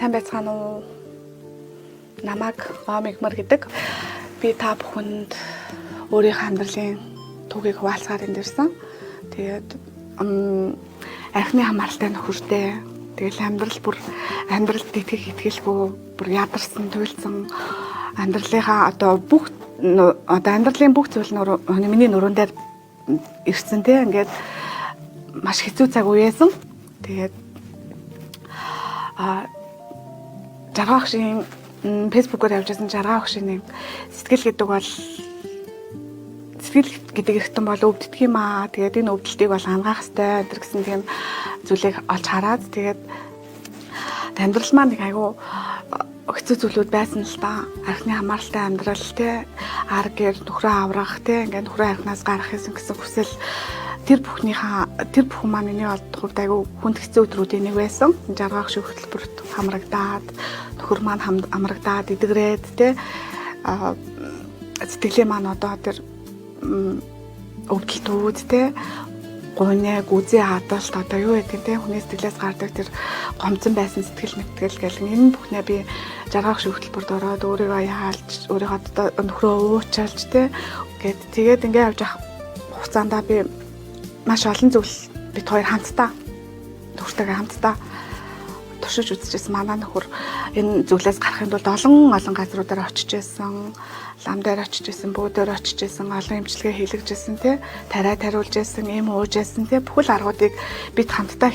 Сайн байцгаана уу? Намайг Омигмар гэдэг. Би та бүхэнд өөрийнхөө амьдралын түүхийг хуваалцахаар энд ирсэн. Тэгээд архины хамааралтай нөхөртэй. Тэгэл амьдралд итгэлгүй бүр ядарсан, туйлсан амьдралынхаа амьдралын бүх зүйл миний нуруунд дээр ирсэн тий. Ингээд маш хэцүү цаг үеэсэн. Тэгээд жаргах шиг фэйсбүүкээр явж байсан жаргах шиг нэг сэтгэл гэдэг эргэтэн бол өвддөг юм аа. Тэгээд энэ өвдөлтийг бол хангаах хэрэгтэй гэсэн тийм зүйлийг олж хараад тэгээд амьдрал маань нэг айгүй хэцүү зүйлүүд байсан л да. Архины хамааралтай амьдрал те аргээр нөхрөө аврах те ингээд нөхрөө архинаас гарах гэсэн хүсэл тэр бүхэн маань миний хувьд айгүй хүнд хэцүү өдрүүдийн нэг байсан. Жаргах шиг хөтөлбөрт хамрагдаад нөхөр маань амрагдаад идэгрээд те сэтгэлээ маань одоо тэр өвдөлтүүд те гонья гүзээ хадалт одоо юу гэдэг те хүний сэтгэлээс гардаг тэр гомцон байсан сэтгэл мэтгэл гэл энэ бүхнээ би жаргах шиг хөтөлбөрт ороод өөрийгөө яалж өөрийнхөө нөхрөө уучаалж те гээд тэгээд ингээд явж явах хугацаанд би маш олон зүйл бид хоёр хамтдаа нөхөртэйгээ хамтдаа туршиж үзчихсэн. Манай нөхөр энэ зүйлээс гарахын тулд олон газруудаар очиж байсан, лам дээр очиж байсан, бөөдөр очиж байсан, олон эмчилгээ хийлгэж байсан тий, тариулж байсан, эм ууж байсан тий, бүхэл аргуудыг бид хамтдаа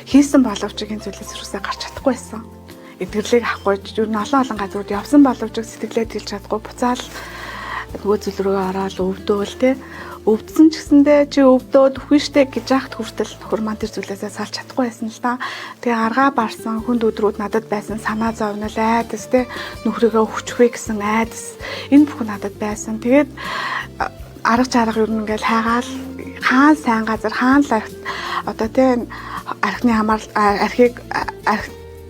хийсэн боловч энэ зүйлээс юусаа гарч чадахгүй байсан. Эдгэрлийг авахгүй юу н олон газрууд явсан боловч сэтгэлээ тэлж чадахгүй буцаал нөгөө зүйл рүү ороод өвдөөл тий. Өвдсөн ч гэсэндээ чи өвдөөд үхэн штэ гэж яхад хүртэл нөхөр маань тэр зүйлээсээ салж чадахгүй байсан л да. Тэгээ аргаа барсан хүнд өдрүүд надад байсан санаа зовнол айдас те нөхрийгөө хүчвэ гэсэн айдас энэ бүхэн надад байсан. Тэгээд арга ер нь ингээл хайгаал хаан сайн газар хаан л одоо те архины хамаарал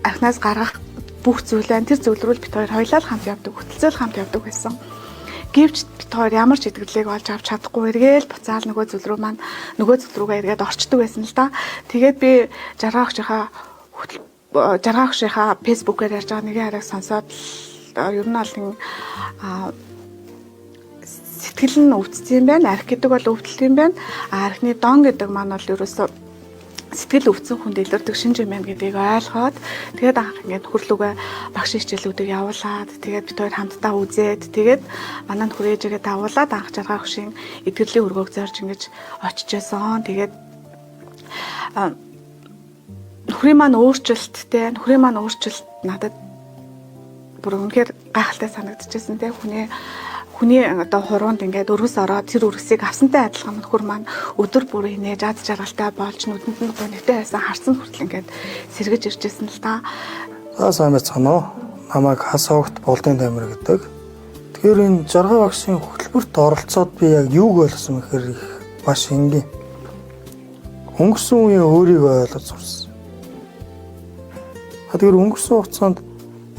архинаас гаргах бүх зүйл байна. Тэр зүйл рүү бид хоёулаа хамт явдаг, хөтөлцөөл хамт явдаг байсан. Гэвч бид хоёр ямар ч итгэлийг олж авч чадахгүй эргээл буцаал нөгөө зүйл рүүгээ эргээд орчдөг байсан л да. Тэгээд би жаргахшийнхаа фэйсбүүкээр ярьж байгаа нэгэн хараг сонсоод ер нь бол сэтгэл нь өвдсөн юм байна. Арх гэдэг бол өвдөлт юм байна. Архины дон гэдэг маань бол ерөөсөө сэтгэл өвдсөн хүнд илэрдэг шинж юм байна гэдгийг ойлгоод тэгээд анх ингээд нөхөрлөгөө багш хичээлүүдийг явуулаад тэгээд бид хоёр хамтдаа үзээд тэгээд манай нөхөр ээжигээ давуулаад анх жаргах шиг эдгэрлийн өргөөг зорж ингэж очижсэн. Тэгээд нөхрийн маань өөрчлөлттэй надад бүр үнэхээр гайхалтай санагдчихсэн те хүний одоо хуруунд ингээд өргөс ороод тэр өргөсийг авсантай адилхан нөхөр маань өдөр бүр инээж ад жаргалтай болж нүдэнд нь гонигтай байсан харсан хүртэл ингээд сэргэж иржсэн л та. Сайн байцгаана уу? Намайг Хасогт Болдын Тамир гэдэг. Тэгэхээр энэ жаргал багшийн хөтөлбөрт оролцоод би яг юуг ойлгосон гэхээр их маш энгийн. Өнгөрсөн үеийн өөрийгөө ойлгож сурсан. Тэгэхээр өнгөрсөн хугацаанд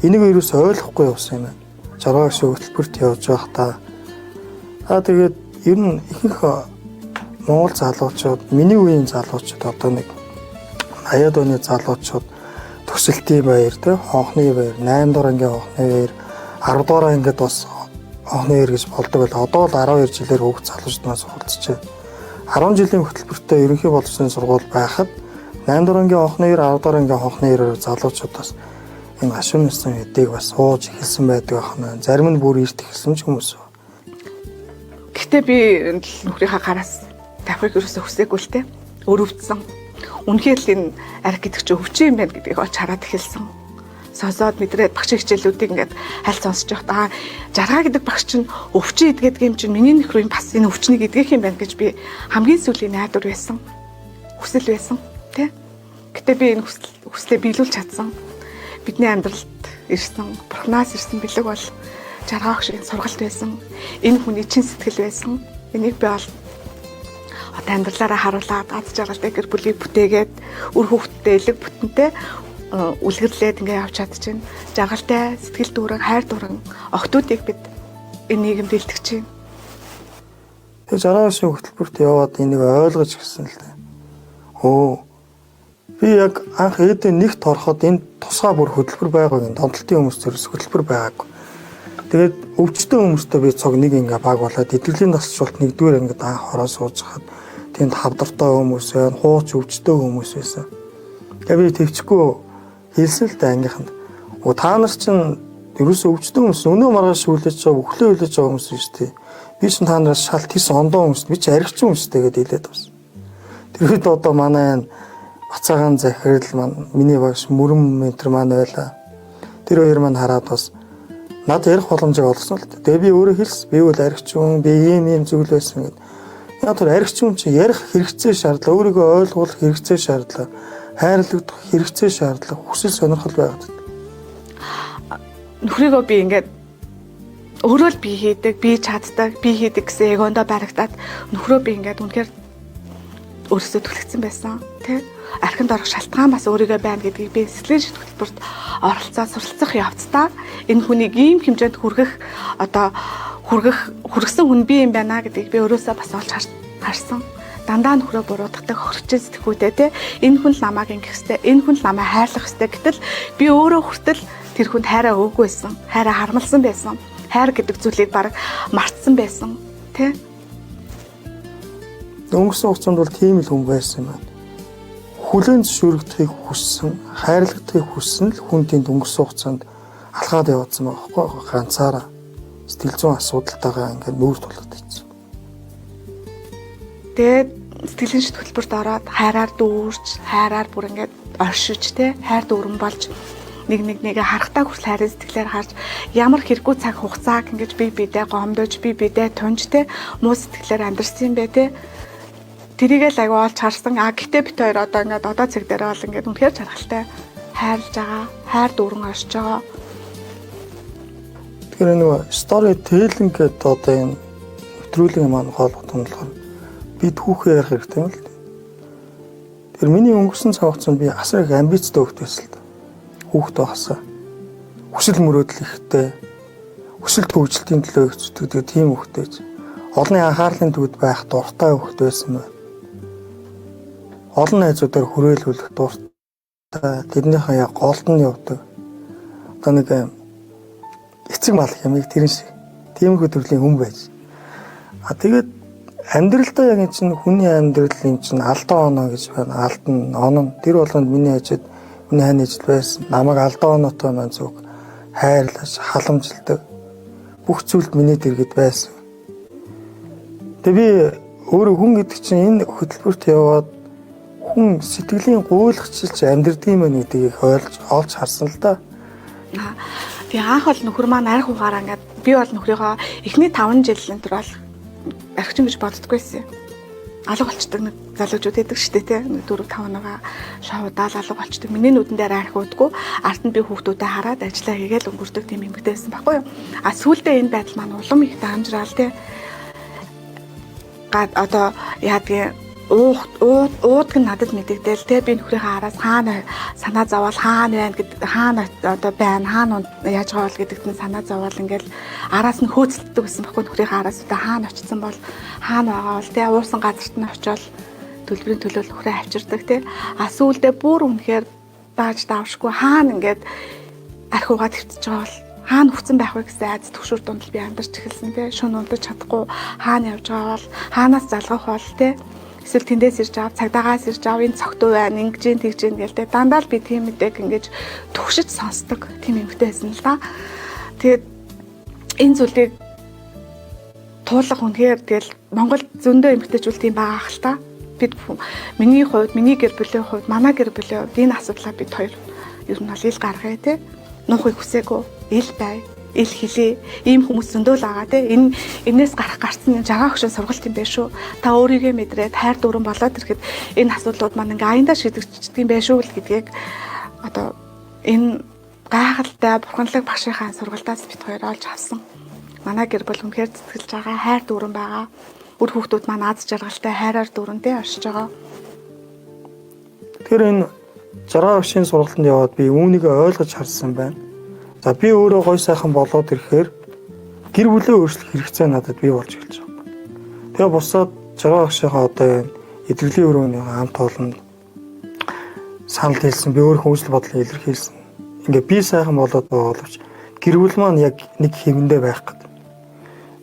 энийг ерөөс ойлгохгүй явсан юм байна. Жаргал багшийн хөтөлбөрт явж байхдаа тэгээд ер нь ихэнх Монгол залуучууд, миний үеийн залуучууд одоо нэг 80-аад оны залуучууд төсөлтийн баяр, хонхны баяр, 8 дугаар ангийн хонхны баяр, 10 дугаар ангид бас хонхны баяр гэж болдог байл. Одоо л 12 жилээр хүүхд залуучдаас суралцжээ. 10 жилийн хөтөлбөртөө ерөнхий боловсролын сургууль байхад 8 дугаар ангийн хонхны баяр, 10 дугаар ангийн хонхны баяраар залуучуудаас энэ гашуун нэрсэн эдийг бас сууж эхэлсэн байдаг ахна. Зарим нь бүр ирт эхэлсэн ч хүмүүс. Гэтэ би нөхрийнхаа гараас давхыг ерөөсөө хүсээгүй л те. Өрөвдсөн. Үнэхээр л энэ арх гэдэг чинь өвчин юм байна гэдгийг олж хараад эхэлсэн. Сонсоод мэдрээд багш хичээлүүдийг ингээд хальт сонсож явахдаа жаргаа гэдэг багш чинь өвчин идгээд юм чинь миний нөхрийн бас энэ өвчнийг идгэх юм байна гэж би хамгийн сүүлийн найдвар байсан. Хүсэл байсан те. Гэтэ би энэ хүслээ биелүүлж чадсан. Бидний амьдралд ирсэн, бурхнаас ирсэн бэлэг бол жаргах шиг сургалт байсан. Энэ хүний чин сэтгэл байсан. Энийг би бол одоо амьдралаараа харуулад аз жаргалтай гэр бүлийг бүтээгээд үр хүүхдтэй элэг бүтэнтэй үлгэрлээд ингээ явж чадчихэв. Жаргалтай, сэтгэл дүүрэн, хайр дүүрэн охтуудыг бид энэ нийгэмд илтгэж байна. Тэгээ жаргах шиг хөтөлбөрт яваад энийг ойлгож гисэн л дээ. Би яг анх ээдээ нэгт ороход энэ тусгай бүр хөтөлбөр байгаагийн донтолтын хүмүүс төрөөс хөтөлбөр байгаагүй. Тэгээд өвчтөн хүмүүстэй би цог нэг ингээ баг болоод идэвхтэй насжилт нэгдүгээр ангид анх ороо сууж хахад тэнд хавдартай хүмүүс байна, хууч өвчтөн хүмүүс байсан. Тэгээд би төвчгүй хэлсэн л да ангийнханд. Та нар чинь ерөөсөө өвчтөн хүмүүс өнөө маргааш хүлээж байгаа, өглөө хүлээж байгаа хүмүүс шүү дээ. Би чинь та нараас шал тис ондоо хүмүүс, би чи аригчин хүмүүстэй гэдээ хэлээд байна. Тэр үед одоо манай Бацаагаан захирал маань миний багш мөрөн ментор маань байла. Тэр хоёр маань хараад бас надад ярих боломжийг олгосон л дээ. Тэгээ би өөрөө хэлсэн. Би үл аригчин, би ийм зүйл байсан гэдэг. Яг тэр аригчин чи ярих хэрэгцээ шаардлага, өөрийгөө ойлгуулах хэрэгцээ шаардлага, хайрлагдах хэрэгцээ шаардлага, хүсэл сонирхол байгаад. Нөхрийгөө би ингээд өөрөө л би хийдэг, би чаддаг, би хийдэг гэсэн эгондоо барагдаад нөхрөө би ингээд үнэхээр өөрөөсөө түлхсэн байсан. Тэ? Архинд орох шалтгаан бас өөрийгөө байна гэдгийг би сэтгэлийн хөтөлбөрт оролцоод суралцах явцдаа энэ хүнийг ийм хэмжээнд хүргэсэн хүн би юм байна гэдгийг би өөрөөсөө бас олж харсан. Дандаа нөхрөө буруудахдаг хөрчил сэтгүүтэй те энэ хүн намайг ингэх хэвээр энэ хүн намайг хайрлах хэвээр гэтэл би өөрөө хүртэл тэр хүнд хайраа өгөөгүй байсан. Хайраа хармалсан байсан. Хайр гэдэг зүйлийг баг мартсан байсан. Тэ? Өнгөрсөн хугацаанд бол тийм л хүн байсан юм байна. Хүлээн зөвшөөрөгдөхийг хүссэн, хайрлагдахыг хүссэн л хүн тэнд өнгөрсөн хугацаанд алхаад явуулсан байгаа байхгүй ганцаараа сэтгэл зүйн асуудалтайгаа ингээд нүүр тулаад ийцсэн. Тэгээд сэтгэлийн хөтөлбөрт ороод хайраар дүүрч, хайраар бүр ингээд оршиж те хайр дүүрэн болж нэг харахтаа хүртэл хайрын сэтгэлээр харж ямар хэрэггүй цаг хугацааг ингэж бидээ гомдож бидээ тунж те муу сэтгэлээр амьдэрсэн юм бэ те тэрийгээ л аягүй олж харсан. Гэтээ бит хоёр одоо ингээд одоо цаг дээр бол ингээд үнэхээр жаргалтай хайрлаж байгаа, хайр дүүрэн оршиж байгаа. Тэгэхээр нөгөө story telling гэдэг одоо энэ нэвтрүүлгийн маань гол утга нь болохоор бид хүүхээ ярих хэрэгтэй юм л дээ. Тэр миний өнгөрсөн цаг хугацаанд би асар их амбицтай хөвгт байсан л да. Хүүхдээ хасаа. Хүсэл мөрөөдөл ихтэй. Хүсэл төвжлтийн төлөө хэвчдэг тийм хөвгтэйж. Олонний анхаарлын төвд байх дуртай хөвгт байсан байна. Олон найзуудаар хүрээлүүлэх дуртай. Тэрнийхээ яг голд нь явдаг. Одоо нэг эцэг мал хэмээх тэрэн шиг. Тиймэрхүү төрлийн хүн байж. Тэгээд амьдралдаа яг энэ чинь хүний амьдрал юм чинь алдаа оноо гэж байна. Алдан оноо. Тэр болгонд миний хажууд миний хань ижил байсан. Намайг алдаа оноотой маань зүг хайрлаж, халамжилдаг. Бүх зүйлд миний дэргэд байсан. Тэгээ би өөрөө хүн гэдэг чинь энэ хөтөлбөрт яваад хүн сэтгэлийн гуйлгчилж амьдрдаг юм байна гэдгийг олж харсан л да. Тэгээ анх бол нөхөр маань арх угаараа ингээд би бол нөхрийгөө эхний 5 жилийн турал архичин гэж боддоггүйсэн. Алга болчдөг нэг залуучууд байдаг шүү дээ, тэ. 4-5 нугаа шоудаал алга болчдөг. Миний нүдэн дээр арх уудгүй, арт нь би хүүхдүүдэд хараад ажиллаа хийгээл өнгөрдөг тийм эмэгтэй байсан байхгүй юу? Сүүлдээ энэ байдал маань улам их дамжраал, тэ. Одоо яадгийн уудаг нь надад мэдэгдээл те би нөхрийнхээ араас хаана санаа зовоол хаана байна гэдэг хаана одоо байна хаана яаж байгаа бол гэдэгт нь санаа зовоол ингээл араас нь хөөцөлддөг гэсэн баггүй нөхрийнхээ араас удаа хаана очсон бол хаана байгаа бол те уурсан газарт нь очиод төлбөрийн төлөөл нөхрөө авчирдаг те сүүлдээ бүр үнэхээр дааж давшгүй хаана ингээд архиугаа твтж байгаа бол хаана хүцэн байх вэ гэсэн айц төгшөр дунд би амьдарч эхэлсэн те шөнө унтаж чадахгүй хаана явж байгаа бол хаанаас залгах бол те эсвэл тэндээс ирж аав, цагдаагаас ирж аав, энэ цогтуу байна, ингэж тэгж гэлтэй. Дандаа л би тийм мэдээг ингэж төгшөж сонсдог тийм эмэгтэй байсан л да. Тэгээд энэ зүйлийг туулах үнэхээр тэгэл Монгол зөндөө эмэгтэйчүүл тийм байгаа хэл та. Бид миний хувьд, миний гэр бүлийн хувьд, манай гэр бүлийн хувьд энэ асуудлаа бид хоёр ер нь бол ил гаргая те. Нуухыг хүсээгүй, ил бай. Ил хилээ. Ийм хүмүүс зөндөө л байгаа те. Энээс гарсан жагаа хөшөө сургалт юм байна шүү. Та өөрийгөө мэдрээд хайр дүүрэн болоод ирэхэд энэ асуудлууд маань ингээ аяндаа шийдэгддэг юм байна шүү л гэдгийг одоо энэ гайхалтай бурханлаг багшийнхаа сургалтаас бид хоёр олж авсан. Манай гэр бүл үнэхээр зүтгэлж байгаа хайр дүүрэн байгаа. Үр хүүхдүүд маань аз жаргалтай хайраар дүүрэнтэй оршиж байгаа. Тэгэхээр энэ жагаа хөшийн сургалтанд яваад би үүнийг ойлгож харсан байна. За би өөрөө гой сайхан болоод ирэхээр гэр бүлээ өөрчлөх хэрэгцээ надад бий болж эхэлж байгаа. Тэгээ бусаад жагаа агшийнхаа одоо энэ эдгэрлийн өрөөний хамт олон санал хэлсэн, би өөр хүсэл бодлоо илэрхийлсэн. Ингээ би сайхан болоод байгаа боловч гэр бүл маань яг нэг хэвэндээ байх гэдэг.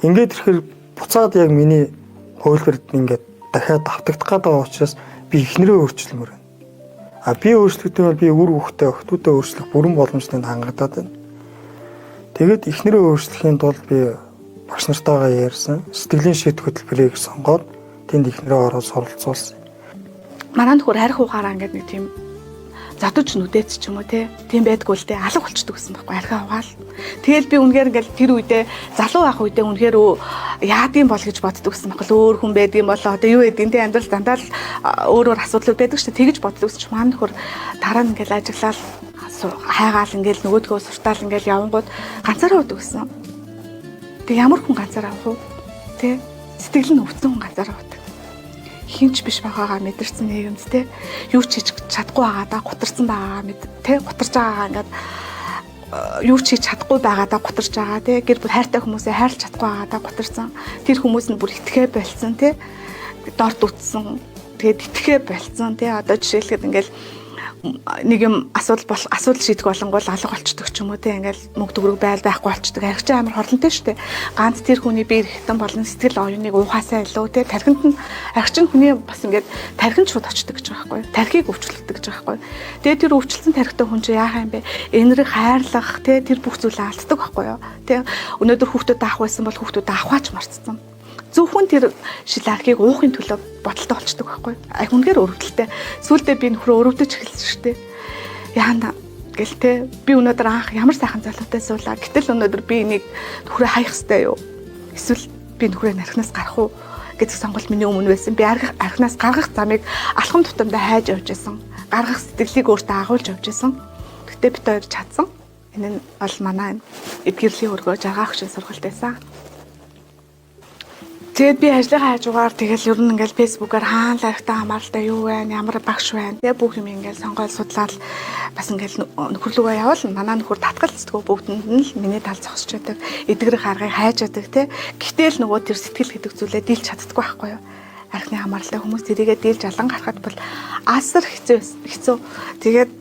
Ингээд ирэхээр буцаад яг миний хувилбарт ингээд дахиад давтагдах байгаа учраас би эхнэрээ өөрчлөмөр байна. А би өөрчлөгдөв бол би үр хөхтэй охтуудаа өөрчлөх бүрэн боломжтой хангагдаад байна. Тэгээд эхнэрээ өөрчлөхийн тулд би багш нартайгаа ярьсан. Сэтгэлийн шийдвэр хөтөлбөрийг сонгоод тэнд эхнэрээ ороод суралцуулсан. Манай нөхөр арх ухаараа ингээд нэг тийм задаж нүдээц ч юм уу тийм байдгүй л дээ алга болчдөг гэсэн байхгүй архиа угаал. Тэгэл би үнэхээр ингээл тэр үедээ залуу байх үедээ үнэхээр яадын бол гэж боддог гэсэн байхгүй өөр хүн байдгийн болоо одоо юу гэдгийг те амьдрал дандаа л өөрөөр асуудлууд байдаг шүү дээ тэгж боддог гэсэн чинь маань нөхөр дараа нь ингээл ажиглал хайгаал ингээл нөгөөдгөө суртаал ингээл явангууд ганцаараа удаг гэсэн. Тэг ямар хүн ганцаараа авах вэ? Тэ сэтгэл нь өвдсөн хүн ганцаараа удаг. Хинч биш байгаагаа мэдэрсэн нийгэмд те юу ч хийж чадахгүй байгаадаа гутарсан байгаагаа мэд те гутарж байгаагаа ингээд юу ч хийж чадахгүй байгаадаа гутарж байгаа те гэр бүл хайртай хүмүүсээ хайрлах чадахгүй байгаадаа гутарсан тэр хүмүүс нь бүр итгэхэ болцсон те дорд утсан тэгээд итгэхэ болцсон те одоо жишээлхэд ингээд нэг юм асуудал шийдэх болонгол алга болчдөг ч юм уу те ингээл мөнгө төгрөг байхгүй болчдөг. Ариг чи амар хорлонтой шүү дээ. Ганц тэр хүний бие хэрэгтэн болон сэтгэл оюуныг уухаасаа илүү те тархинд нь ариг чин хүний бас ингээд тархинд шууд очдөг гэж байгаа байхгүй. Тархийг өвчлөгдөг гэж байгаа байхгүй. Тэгээ тэр өвчлсөн тархитай хүн чи яахаа юм бэ? Энэрийг хайрлах те тэр бүх зүйлээ алддаг байхгүй юу? Тэ өнөөдөр хүүхдүүд авах байсан бол хүүхдүүд авахаач марцсан. Зөвхөн тэр шил архийг уухын төлөө бодолтой болчдөг байхгүй. Үнэхээр өрөвдөлтэй. Сүүлдээ би нөхрөө өрөвдөж эхэлсэн шүү дээ. Яана гэл те би өнөөдөр анх ямар сайхан залуутай суулаа. Гэтэл өнөөдөр би энийг нөхрөө хаях хэрэгтэй юу? Эсвэл би нөхрөө нархнаас гарах уу гэдэг сонголт миний өмнө байсан. Би архинаас гаргах замыг алхам тутамдаа хайж явж байсан. Гаргах сэтгэлийг өөртөө агуулж явж байсан. Гэтэ бид хоёр чадсан. Энэ нь бол манай эдгэрлийн өргөө жаргах хөшөө сургалт байсан. Тэгээд би ажлынхаа хажуугаар тэгэл ер нь ингээл фэйсбүүкээр хаана лайфтай хамааралтай юу байна, ямар багш байна. Тэгээ бүх юм ингээл сонгоод судлаад бас ингээл нөхөрлөгөө явуул. Манай нөхөр татгалцдаг бүгдэнд нь л миний тал зогсож байдаг. Эдгэрэх аргыг хайж яадаг те. Гэхдээ л нөгөө тэр сэтгэл гэдэг зүйлээ дийлж чаддаггүй байхгүй юу? Архины хамааралтай хүмүүс тэрийгээ дийлж алан гарахад бол асар хэцүү. Тэгээд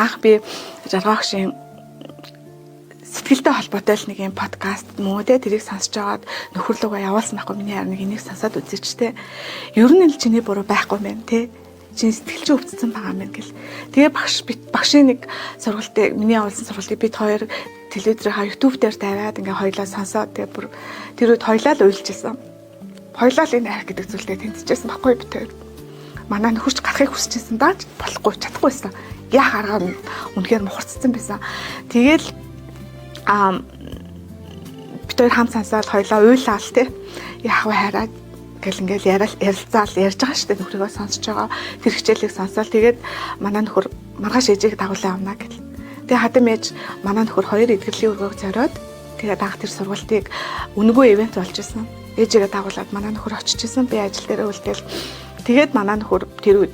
анх би жаргахшийн сэтгэлтэй холбоотой л нэг юм подкаст мөн үү тэрийг сонсож байгаад нөхөрлөгөө явуулсан байхгүй миний харин энийг сонсоод үзээч те. Ер нь л чиний буруу байхгүй мэн те. Чиний сэтгэл чинь өвдсөн байгаа мэн гэл. Тэгээ багшийн нэг сургалтыг миний явуулсан сургалтыг бид хоёр телевизээр YouTube дээр тавиад ингээ хоёлаа сонсоод тэгээ бүр тэр үед хоёлаа л уйлжсэн. Хоёлаа л энэ арх гэдэг зүйлдээ тэнцэжсэн байхгүй бид хоёр. Манай нөхөрч гарахыг хүсчихсэн дааж болохгүй чадахгүйсэн. Яах арга нь үнэхээр мухарцсан байсан. Тэгээл бид хоёр хам сонсоод хоёлаа уйлаа л те. Яах вэ хараад гэл ингээл ярилцаал ярьж байгаа шүү дээ нөхрийгөө сонсож байгаа. Тэр хичээлийг сонсоол тэгээд манай нөхөр маргааш ээжийг дагуулсан явна гэл. Тэгээ хадам ээж манай нөхөр хоёр эдгэрлийн өргөөг зориод тэгээд анх тэр сургалтыг үнэгүй ивент болж исэн. Ээжигээ дагуулад манай нөхөр очиж исэн. Би ажил дээр үлдээл. Тэгээд манай нөхөр тэр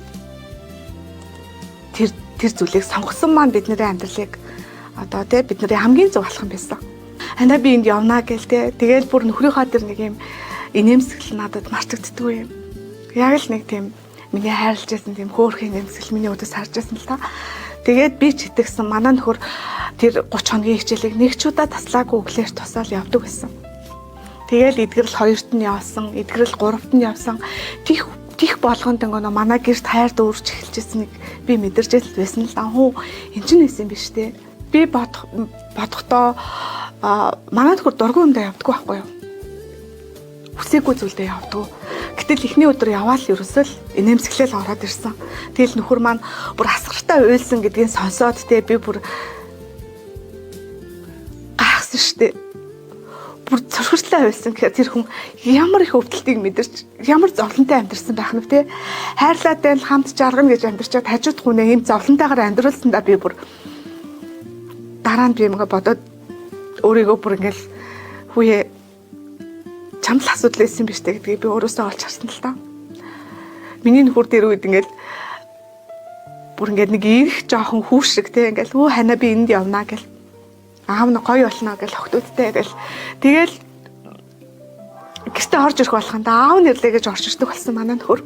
зүйлийг сонгосон маань бидний амьдралыг одоо те бидний хамгийн зөв болох юм байсан. Ханаа би энд явнаа гэл те. Тэгэл бүр нөхрийнхөө тэр нэг юм инээмсэглэл надад марчигддаг юм. Яг л нэг тийм миний хайрлаж байсан тийм хөөрхөн инээмсэглэл миний өдөөс харж байсан л та. Тэгээд би ч итгэсэн манай нөхөр тэр 30 хоногийн хичээлийг нэг ч удаа таслаагүй өглөөр тусаал явдаг байсан. Тэгэл эдгэрэл 2-т нь явсан, эдгэрэл 3-т нь явсан. Тих болгонд нөгөө манай гэрт хайр дүүрч эхэлжсэнийг би мэдэрч байсан л да. Хөө эн чинь нэсэн биш те. Би бодохдоо манай нөхөр дургуун өндөө явдаггүй байхгүй юу? Хүсээгүй зүйлдээ явдаг. Гэтэл эхний өдөр яваал ерөөсөө л инээмсэглэл ороод ирсэн. Тэгэл нөхөр маань бүр асгартай уйлсан гэдгийг сонсоод те би бүр гайхсан штэ. Бүр цорхорслоо уйлсан гэхээр тэр хүн ямар их өвдөлтийг мэдэрч ямар зовлонтой амьдэрсэн байх нь те. Хайрлаатай л хамт жаргана гэж амьдэрчаад хажууд хүнээ ийм зовлонтойгоор амьдруулсандаа би бүр дараа нь би юмгаа бодоод өөрийгөө бүр ингээл хүүе чамд асуудал байсан биз дээ гэдгийг би өөрөөсөө олж харсан л та. Миний нөхөр дээр үед ингээл бүр ингээд нэг ирэх жоохон хүүш шиг те ингээл хөө ханаа би энд явнаа гэл аав нь гоё болно гэл охтуудтай гэл тэгэл гэртээ орж ирэх болохын да аав нэрлээ гэж орж ирдэг болсон манай нөхөр.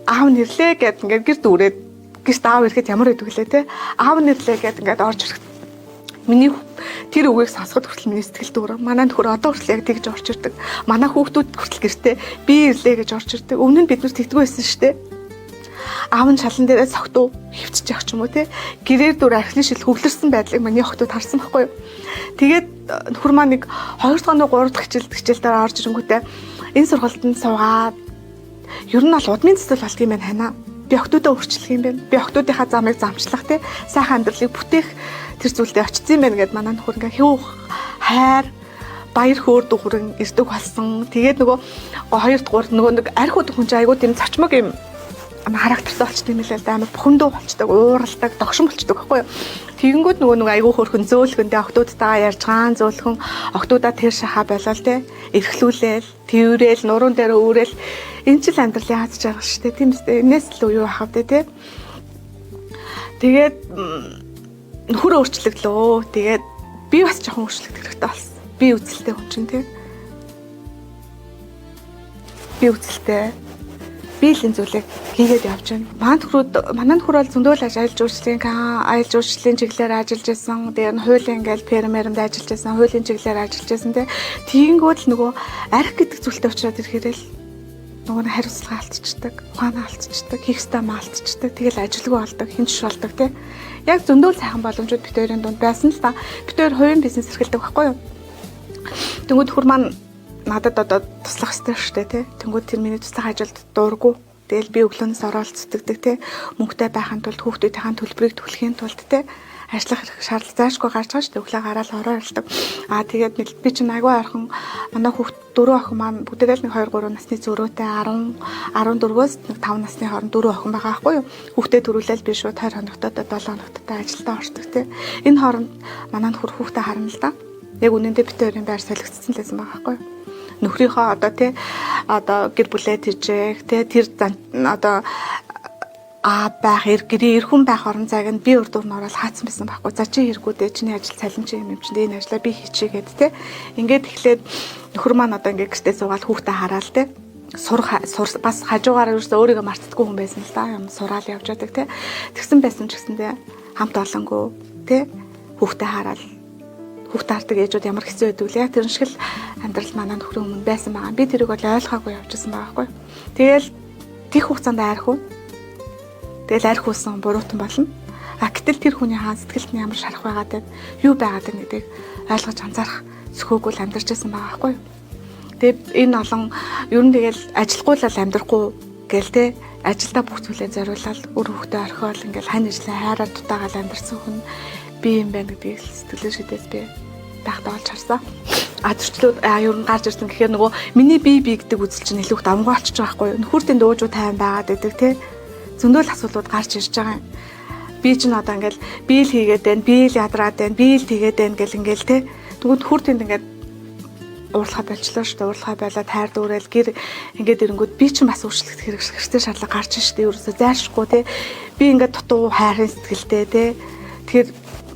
Аав нэрлээ гэд ингээд гэр дүүрээд гис даав ирэхэд ямар идэг лээ те. Аав нэрлээ гэдэг ингээд орж ирэх. Миний тэр үгийг сонсоход хүртэл миний сэтгэл дүүрэн. Манай нөхөр одоо хүртэл яг тэгж орж ирдэг. Манай хүүхдүүд хүртэл гэртээ би ирлээ гэж орж ирдэг. Өмнө нь бид нар тэгдэггүй байсан шүү дээ. Аав нь шалан дээрээ согтуу хөвчж явах ч юм уу те. Гэрээр дүр архины шил хөвлөрсөн байдлыг миний охтууд харсан байхгүй юу. Тэгээд нөхөр маань нэг 2 дахь 3 дахь хичээлдээ орж ирэнгүүтээ энэ сургалтанд суугаад ер нь бол удмын цэцэл болт юм байна ханаа. Би охтуудаа өөрчлөх юм байна. Би охтуудынхаа замыг замчлах те. Сайхан амьдралыг бүтээх тэр зүйлдээ очсон юм байна гэд манай нөхөр ингээ хэв хайр баяр хөөр дүүрэн ирдэг болсон. Тэгээд нөгөө 2 дугаар нөгөө нэг архиуд хүн чинь айгуу тийм цочмог юм характертай болчтой юм лээ амар бухимдуу болчтой ууралдаг догшин болчтой байхгүй юу. Тэгэнгүүт нөгөө айгуу хөөрхөн зөөлхөндөө охтуудтайгаа ярьж гаан зөөлхөн охтуудаа тэр шахаа болол те эрхлүүлээл тэрэл нуруунд дээр өөрөөл энэ ч л амьдралын хаз жаргал шүү дээ тийм үстэй энэс л юу ахав те. Тэгээд нөхөр өөрчлөгдлөө. Тэгээд би бас жоохон өөрчлөгдөх хэрэгтэй болсон. Би үзэлтэй хүн чинь те. Би үзэлтэй би л энэ зүйлийг хийгээд явж байна. Манай нөхөр бол зөндөл аялал жуулчлалын чиглэлээр ажиллаж байсан. Тэгээ нь хуулийн ингээл фермерэнд ажиллаж байсан. Хуулийн чиглэлээр ажиллаж байсан те. Тийнгүүд л нөгөө арх гэдэг зүйлтэй уучраад ирэхээр л нөгөө хариуцлага алдчихдаг, ухаанаа алдчихдаг, хийх ёстой маалтчихдаг. Тэгэл ажилгүй болдог, хинч болдог те. Яг зөндөл сайхан боломжууд бид хоёрын дунд байсан л та. Бид хоёр хувийн бизнес эрхэлдэг байхгүй юу? Тэнгүүд хөр маань надад одоо туслах хэрэгтэй шүү дээ тий. Тэнгүүд тэр миний туслах ажилд дуургүй. Тэгэл би өглөөнөөс оролцдог тий. Мөнгөтэй байхын тулд хүүхдүүдийн төлбөрийг төлөхийн тулд тий. Ажиллах хэрэг шаардлага заашгүй гарч байгаа шүү дээ. Өглөө гараад орооролдог. Тэгээд би чинь айгүй ойрхон манай хүүхд 4 охин маань бүгдээрээ л 2 3 насны зөрөөтэй 10 14-өөс 5 насны хооронд 4 охин байгаа байхгүй юу. Хүүхдээ төрүүлэл би шууд 20 хоногтод 7 хоногтод ажилдаа ордог тий. Энэ хооронд манай нөхөр хүүхдээ харна л да. Яг үнэндээ бит хоёрын байр солигдсон л байсан байгаа байхгүй юу. Нөхрийнхөө одоо тий одоо гэр бүлээ тэжээх тий тэр одоо байх гэрээ эрхэн байх орон зайг нь би урд нь ороод хаацсан байсан байхгүй. За чи хэрэгүүдээ чиний ажил цалин чи юм чинь энэ ажлаа би хийчихээд тий. Ингээд эхлээд нөхөр маань одоо ингээд гэртээ суугаад хүүхдээ хараал тий. Бас хажуугаар ерөөсөө өөрийгөө мартдаггүй хүн байсан л да. Юм сураал явж байдаг тий. Тэгсэн байсан ч гэсэндээ хамт олонгүй тий хүүхдээ хараал хүүхдээ хардаг ээжүүд ямар хэцүү байдаг вэ? Яг тэр шиг л амьдрал манай нөхрийн өмнө байсан байгаа. Би тэрийг бол ойлгоогүй явжсэн байгаа байхгүй. Тэгэл тийх хугацаанд архив. Тэгэл архиусан буруутан болно. Гэтэл тэр хүний хаан сэтгэлд нь ямар шарах байгаад байна, юу байгаад байна гэдгийг ойлгож анзаарах зөвхөөгүй л амьдарч байсан байгаа байхгүй. Тэгээд энэ олон ер нь тэгэл ажиллахгүй л амьдрахгүй гээл те ажилдаа бүх зүйлээ зориулаад өөр хөвгтөө орхиол ингээл хань ижлээ хайраад дутаагаал амьдарсан хүн би юм байна гэдгийг сэтгэлээ шидээс би байхдаа олж харсан. Зөрчлүүд ер нь гарч ирсэн гэхээр нөгөө миний бие гэдэг үзэл чинь илүү их давмгаа болчихж байгаа байхгүй юу. Нөхөртөө дөөжүү тайван байгаад байдаг те. Зөндөл асуудлууд гарч ирж байгаа юм. Би ч н одоо ингээл биел хийгээд байна, биел ядраад байна, биел тэгээд байна гэл ингээл те. Тэгвэл нөхөртөнд ингээд уурлахаа болчлоо шүү дээ. Уурлахаа байлаад хайр дүүрэл гэр ингээд ирэнгүүт би ч бас өөрчлөгдөх хэрэгтэй шаардлага гарч ирж дээ. Ерөөсөө зайлшгүй те. Би ингээд дутуу хайрын сэтгэлтэй те. Тэгэхээр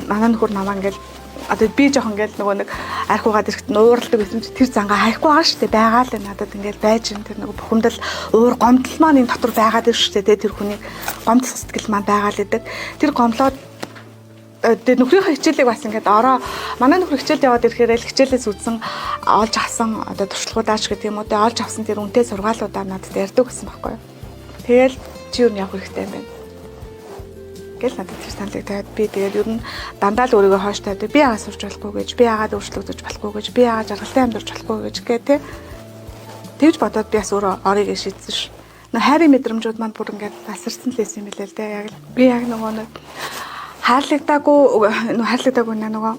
манай нөхөр намаа ингээл одоо би жоохон ингээл нөгөө нэг архиугаад ирэхэд ууралдаг гэсэн чи тэр зангаа хайхгүй байгаа шүү дээ. Байгаа л надад ингээл байж ин тэр нөгөө бухимдал уур гомдол маань энэ дотор байгаад ирж шүү дээ. Тэр хүний гомдол сэтгэл маань байгаа л гэдэг. Тэр гомлоод тэр нөхрийнхөө хичээлийг бас ингээд манай нөхөр хичээлд яваад ирэхээр л хичээлээс үзсэн олж авсан одоо туршлагуудаач гэдэг юм уу те олж авсан тэр үнэтэй сургаалуудаа надад ярьдаг гэсэн байхгүй юу. Тэгэл чи юу явах хэрэгтэй юм бэ? Гэл надад тэр саналыг тавиад би тэгээд ер нь дандаа л өөрийгөө хойш тавьдаг. Би яагаад сурч болохгүй гэж, би яагаад өөрчлөгдөж болохгүй гэж, би яагаад жаргалтай амьдарч болохгүй гэж гээ тэ. Тэгж бодоод би бас өөрөө орыг шийдсэн ш. Нөө хайрын мэдрэмжүүд маань бүр ингээд асарсан л байсан юм билээ л дээ. Яг би яг нөгөө нэг хайрлагдаагүй нөгөө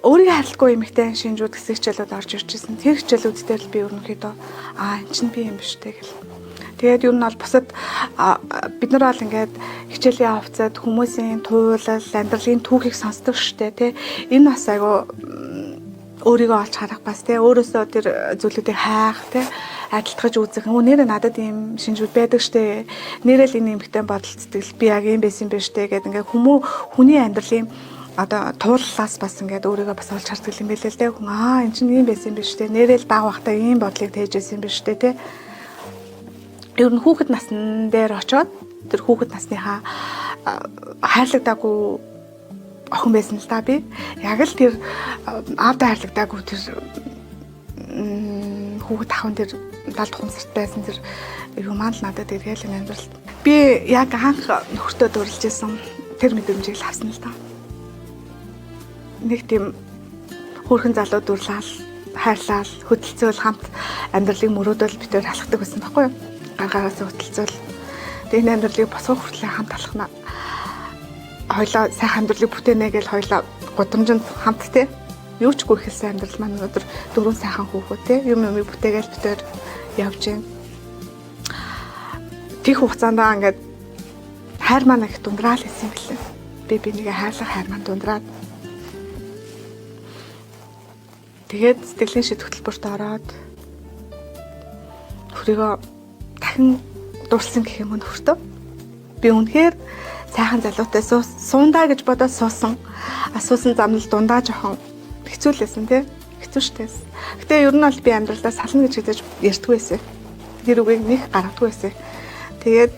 өөрийгөө хайрлахгүй эмэгтэй шинжүүд гэсэн хичээлүүд орж ирж байсан. Тэр хичээлүүд дээр л би ерөнхийдөө энэ чинь би юм биш үү гэл. Тэгээд юу нь бол бусад бид нар бол ингээд хичээлийн хувцад хүмүүсийн туйлал, амьдралын түүхийг сонсдог штэ тий. Энэ бас айгу өөрийгөө олж харах бас тий. Өөрөөсөө тэр зүйлүүдийг хайх тий. Адилтгаж үзэх. Нэрээ надад ийм шинжүүд байдаг штэ. Нэрэл энэ эмэгтэй бодол сэтгэл би яг юм байсан юм биш үү гэдэг ингээд хүний амьдралын одоо тууллаас бас ингээд өөрийгөө бас олж хардаг юм билээ л дээ. Хүн энэ чинь ийм байсан юм биш үү. Нэрэл баг бахта ийм бодлыг тээж байсан юм биш үү тий. Ер нь хүүхэд насн дээр очоод тэр хүүхэд насныхаа хайрлагдаагүй охин байсан л да би. Яг л тэр аавдаа хайрлагдаагүй тэр хүүхэд ахын тэр 70 тухамсарт байсан тэр юм маань л надад иргээл энэ амьдралд. Би яг анх нөхөртөө дурлж исэн тэр мэдрэмжийг л авсан л да. Нэг тийм хөөрхөн залуу дурлал, хайрлал, хөдөлцөөл хамт амьдралыг мөрөөдөл битээр алхдаг байсан байхгүй юу? Гаргаараас хөдөлцөөл. Тэгээ энэ амьдралыг босгох хүртлээр хамт алхна. Хойлоо сайхан амьдралыг бүтээнэ гэж хойлоо гудамжинд хамт те. Юу ч гүйхэлсэн амьдрал маань өнөөдөр 4 сайхан хүүхэд те. Юм бүтээгээл битээр явж байна. Тэг хугацаанд ингээд хайр маань их дундраал хэлсэн гэлээ. Би бинийг хайрлах хайр маань дундраад. Тэгээд сэтгэлийн шид хөтөлбөрт ороод хөрийгөө дахин дурсан гэх юм нөхөртөө. Би үнэхээр сайхан залуутай суундаа гэж бодоод суусан. Асуусан замнал дундаа жоохон хэцүү л байсан тий. Хэцүү штэйс. Гэтэ ер нь бол би амьдралдаа сална гэж хэлж ярьдгүй байсан. Тэр үгийг нэг гаргадгүй байсан. Тэгээд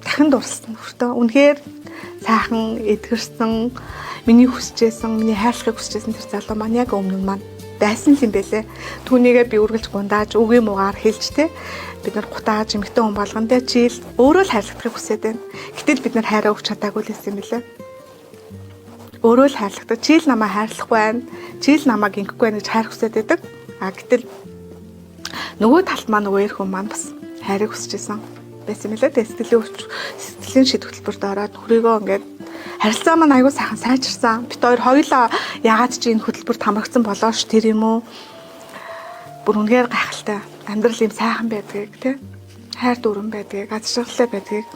дахин дурсан нөхөртөө. Үнэхээр сайхан эдгэрсэн, миний хүсчээсэн, миний хайрлахыг хүсчээсэн тэр залуу маань яг өмнө нь маань байсан юм бэлээ. Түүнийгээ би үргэлж гундааж, үгийн муугаар хэлж те бид нар гутааж эмэгтэй хүн болгондоо чийл өөрөө л хайрлахдагыг хүсээд байна. Гэтэл бид нар хайраа өгч чадаагүй л байсан юм бэлээ. Өөрөө л хайрлахдаг. Чийл намайг хайрлахгүй байна. Чийл намайг ингэхгүй байна гэж хайр хүсээд байдаг. Гэтэл нөгөө талд маань нөгөө эр хүн маань бас хайрыг хүсэжсэн байсан юм лээ. Сэтгэлийн шид хөтөлбөрт ороод хөрийгөө ингээд харилцаа маань аягүй сайхан сайжирсан. Бид хоёр хоёулаа ягаад ч энэ хөтөлбөрт хамрагдсан болоош тэр юм уу? Бүр үнээр гайхалтай. Амьдрал юм сайхан байдгийг тий. Хайр дүүрэн байдгийг, аз жаргалтай байдгийг.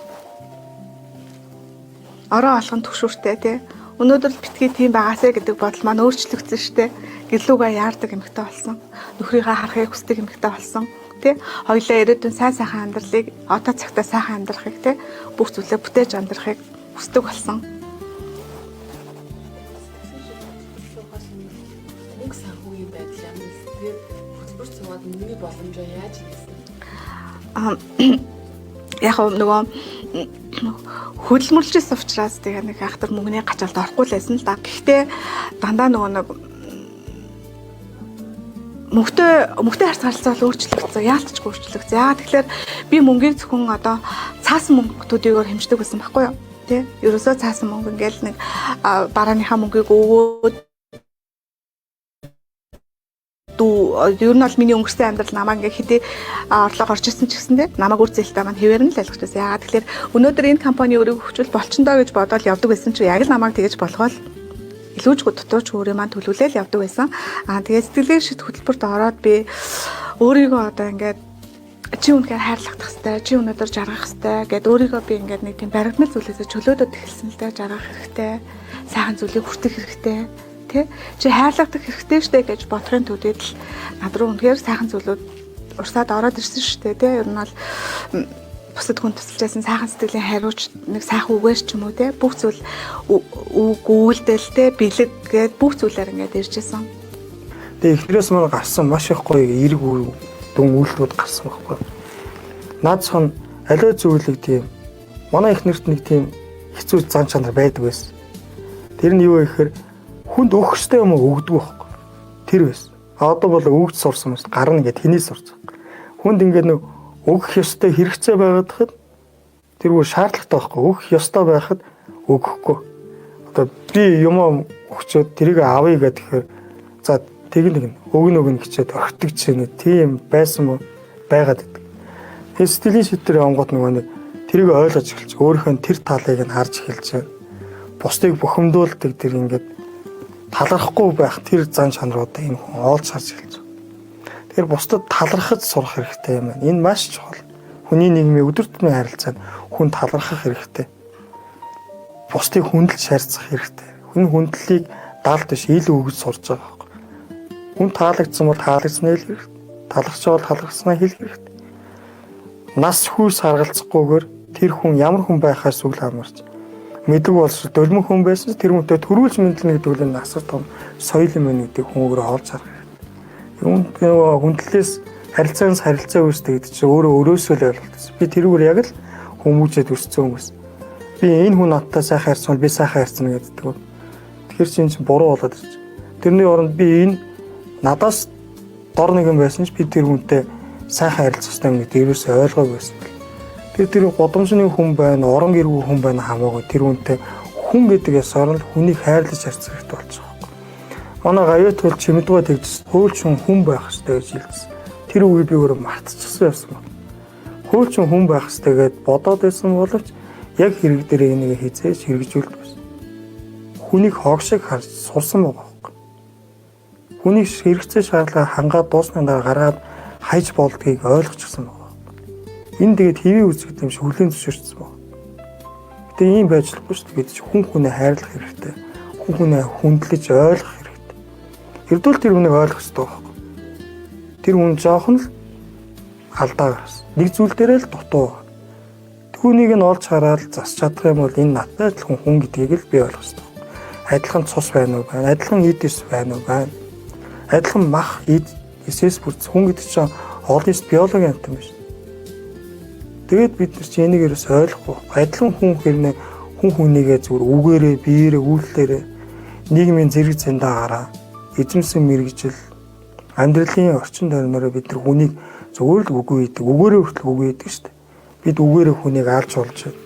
Ороо олгон төгшүүртэй тий. Өнөөдөр битгий тийм байгаасаа гэдэг бодол маань өөрчлөгдсөн штэ. Гэрлүүгээ яардаг эмэгтэй болсон. Нөхрийхөө харахыг хүсдэг эмэгтэй болсон. Тэ хоёлаа ирээдүйн сайн сайхан амьдралыг одоо цагтаа сайхан амьдрахыг тэ бүх зүйлээ бүтээж амьдрахыг хүсдэг болсон. Миний боломжоо яаж хийсэн? Яг нөгөө хөдөлмөрлөжсэн учраас тэгээ нэг ахтар мөнгөний гачаалд орохгүй л байсан л да. Гэхдээ дандаа нөгөө нэг мөнгөтэй харьцаа өөрчлөгдсөн. Яалтчгүй өөрчлөгдсөн. Яагаад тэгэхээр би мөнгийг зөвхөн одоо цаасан мөнгөтүүдээр хэмждэг байсан байхгүй юу? Тэ? Ерөөсөө цаасан мөнгө ингээл нэг барааныхаа мөнгийг өгөөд ер нь бол миний өнгөрсөн амьдрал намайг ингээ хэдий орлого орж ирсэн ч гэсэн намайг үр зээлтэй маань хэвээр нь л айлгч байсан. Яагаад тэгэхээр өнөөдөр энэ компани өөрийгөө хөгжүүл болчондоо гэж бодоод явдаг байсан чи яг л намайг тэгэж болгоол илүүжгүй дутууч өөрөө маань төлөвлөөл явдаг байсан. Тэгээд сэтгэлийн шид хөтөлбөрт ороод би өөрийгөө одоо ингээд чи үнэхээр хайрлах хэрэгтэй, чи өнөөдөр жаргах хэрэгтэй гэд өөрийгөө би ингээд нэг тийм баригдмал зүйлээсээ чөлөөдөд эхэлсэн л дээ. Жаргах хэрэгтэй, сайхан зүйлийг хүртэх хэрэгтэй. Чи хайрлагдах хэрэгтэй штэ гэж бодохын тулд л над руу үнэхээр сайхан зүйлүүд урсаад ороод ирсэн штэ тий. Ер нь бол бусад хүн тусалж байсан сайхан сэтгэлийн хариуч нэг сайхан үгээр ч юм уу тий. Бүх зүйл үг үйлдэл тий бэлэг гээд бүх зүйлээр ингээд иржсэн. Тэгээ эхнэрээс мөр гарсан маш их гоё эрг дүн үйлдэлүүд гарсан байхгүй. Наад сон аливаа зүйлийг тийм манай эхнэрт нэг тийм хэцүү зан чанар байдаг байсан. Тэр нь юу вэ гэхээр хүнд өгөх ёстой юм уу өгдөг байхгүй. Тэр байсан. Одоо бол өгч сурсан юм шүү. Гарна гэд хэний сурсан. Хүнд ингээд нэг өгөх ёстой хэрэгцээ байгаадахад тэргүй шаардлагатай байхгүй. Өгөх ёстой байхад өгөхгүй. Одоо би юм өгчөөд тэрийг авъя гэхээр за тэгнэ өгнө гэчээд орхидог чинь тийм байсан байгаад байдаг. Тэгээ сэтгэлийн шийдвэр онгод нөгөө нэг тэрийг ойлгож эхэлж өөрийнхөө тэр талыг нь харж эхэлж бусдыг бухимдуулдаг тэр ингээд талархахгүй байх тэр зан чанаруудаа энэ хүн олж харж эхэлж байна. Тэгэхээр бусдад талархаж сурах хэрэгтэй юм байна. Энэ маш чухал. Хүний нийгмийн өдөр тутмын харилцаанд хүн талархах хэрэгтэй. Бусдыг хүндэлж харьцах хэрэгтэй. Хүн хүндлэлийг даалт биш ил өгж сурж байгаа байхгүй. Хүн таалагдсан бол таалагдсанаа хэлэх хэрэгтэй. Талархаж бол талархснаа хэлэх хэрэгтэй. Нас хүйс харгалзахгүйгээр тэр хүн ямар хүн байхаас үл хамаарч мэдэг болж дөлмөн хүн байсан ч тэр хүнтэй төрүүлж мэдлэнэ гэдэг үл нь асар том соёл юм гэдэг хүн өөрөө олж харах хэрэгтэй. Юм хүндлээс харилцаанаас харилцаа үүсдэг гэдэг чинь өөрөө өрөөсөө л ойлголт. Би тэрүүгээр яг л хүмүүжээд өссөн хүмүүс. Би энэ хүн надтай сайхан харьцсан бол би сайхан харьцна гэдэг. Тэгэхээр чинь буруу болоод ирж. Тэрний оронд би энэ надаас дор нэгэн байсан ч би тэр хүнтэй сайхан харилцах хэрэгтэй юм гэдэг ерөөсөө ойлгоогүй байсан. Тэр годомжны хүн байна, орон гэргүй хүн байна хамаагүй тэр хүнтэй хүн гэдгээс орон хүнийг хайрлаж харьцах хэрэгтэй болчихсон. Манай гавьяат бол чимэдгөө тэгжсэн. Хөөлчөн хүн байх хэрэгтэй гэж хэлсэн. Тэр үгийг би өөрөө мартчихсан байсан байна. Хөөлчөн хүн байх хэрэгтэй гэд бодоод байсан боловч яг хэрэг дээр энийг хийцээж хэрэгжүүлдэг байсан. Хүнийг хог шиг харж сурсан байгаа. Хүнийг хэрэгцээ шаардлага хангаад дуусны дараа гаргаад хайж болдгийг ойлгочихсон байна. Энэ тэгээд хэвийн үзэгд юм шиг хүлээн зөвшөөрсөн байна. Гэтэ ийм байж болохгүй шүү дээ. Бид хүн хүнээ хайрлах хэрэгтэй. Хүн хүнээ хүндлэж ойлгох хэрэгтэй. Эрдүүл тэр хүнийг ойлгох хэрэгтэй байна. Тэр хүн жоохон л алдаа гарсан. Нэг зүйл дээрээ л дутуу. Түүнийг нь олж хараад засч чадах юм бол энэ надтай адилхан хүн гэдгийг л би ойлгох хэрэгтэй. Адилхан цус байна уу байна? Адилхан эдис байна уу байна? Адилхан мах эсэс бүрдсэн хүн гэдэг чинь олон биологи амт юм байна. Тэгээд бид нар чи энийг ерөөс ойлгохгүй. Адилхан хүн хэрнээ хүн хүнийгээ зүгээр үгээрээ, биеэрээ, үйлдэлээрээ нийгмийн зэрэг зэндаагаараа эзэмсэн мэрэгжил амьдралын орчин тойрноор бид нар хүнийг зүгээр л үгүй гэдэг. Үгээрээ хүртэл үгүй гэдэг шүү дээ. Бид үгээрээ хүнийг алж болж байна.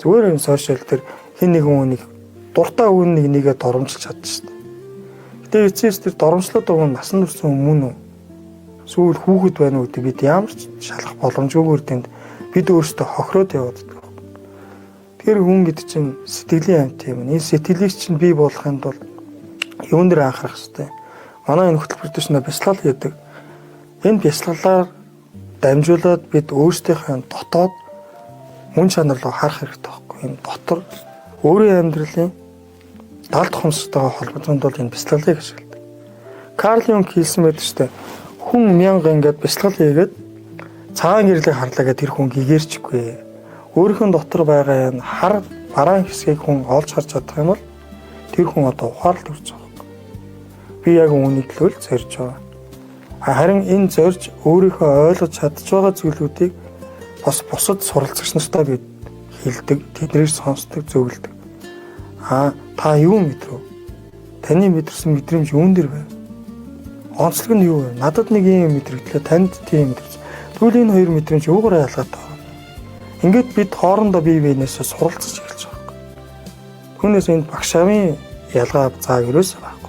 Зүгээр энэ сошиал дээр хэн нэгэн хүнийг дуртай үнийг нэгээ доромжилж чадчих шүү дээ. Гэтэ эцэс тэр доромжлоод байгаа нь насан турш өмнө үү? Сүүл хүүхэд байна уу гэдэг бид ямар ч шалах боломжгүйгээр тэнд бид өөрсдөө хохироод яваад байдаг. Тэр хүн гэдэг чинь сэтгэлийн амт юм. Энэ сэтгэлийг чинь бий болгохын тулд юун дээр анхаарах хэрэгтэй. Манай энэ хөтөлбөр дээр чинь бяцлал гэдэг. Энэ бяцлалаар дамжуулаад бид өөрсдийнхээ дотоод мөн чанар руу харах хэрэгтэй байхгүй. Энэ дотор өөрийн амьдралын далд хомсдогтой холбоотой тул энэ бяцлалыг ашигладаг. Карл Юнг хэлсэн байдаг шүү дээ. Хүн 1000 ингээд бяцлал хийгээд цагаан гэрлийг харлаа гэдэг тэр хүн гэгэрчгүй. Өөрийнхөө дотор байгаа энэ хар бараан хэсгийг хүн олж харж чадах юм бол тэр хүн одоо ухаалт хүрч байгаа. Би яг үүний төлөө зорж байгаа. Харин энэ зорж өөрийнхөө ойлгож чадж байгаа зүйлүүдийг бас бусад суралцагч нартай бид хэлдэг, тэднийг сонсдог, зөвлөдөг. Та юу мэдрв? Таны мэдэрсэн мэдрэмж юун дээр байв? Онцлог нь юу вэ? Надад нэг юм мэдрэгдлээ, танд тийм мэдрэмж. Тэгвэл энэ хоёр мэдрэмж юугаар ялгаатай вэ? Ингээд бид хоорондоо бие биенээсээ суралцж эхэлж байгаа. Түүнээс энэ багш авийн ялгаа зааг ерөөсөө байхгүй.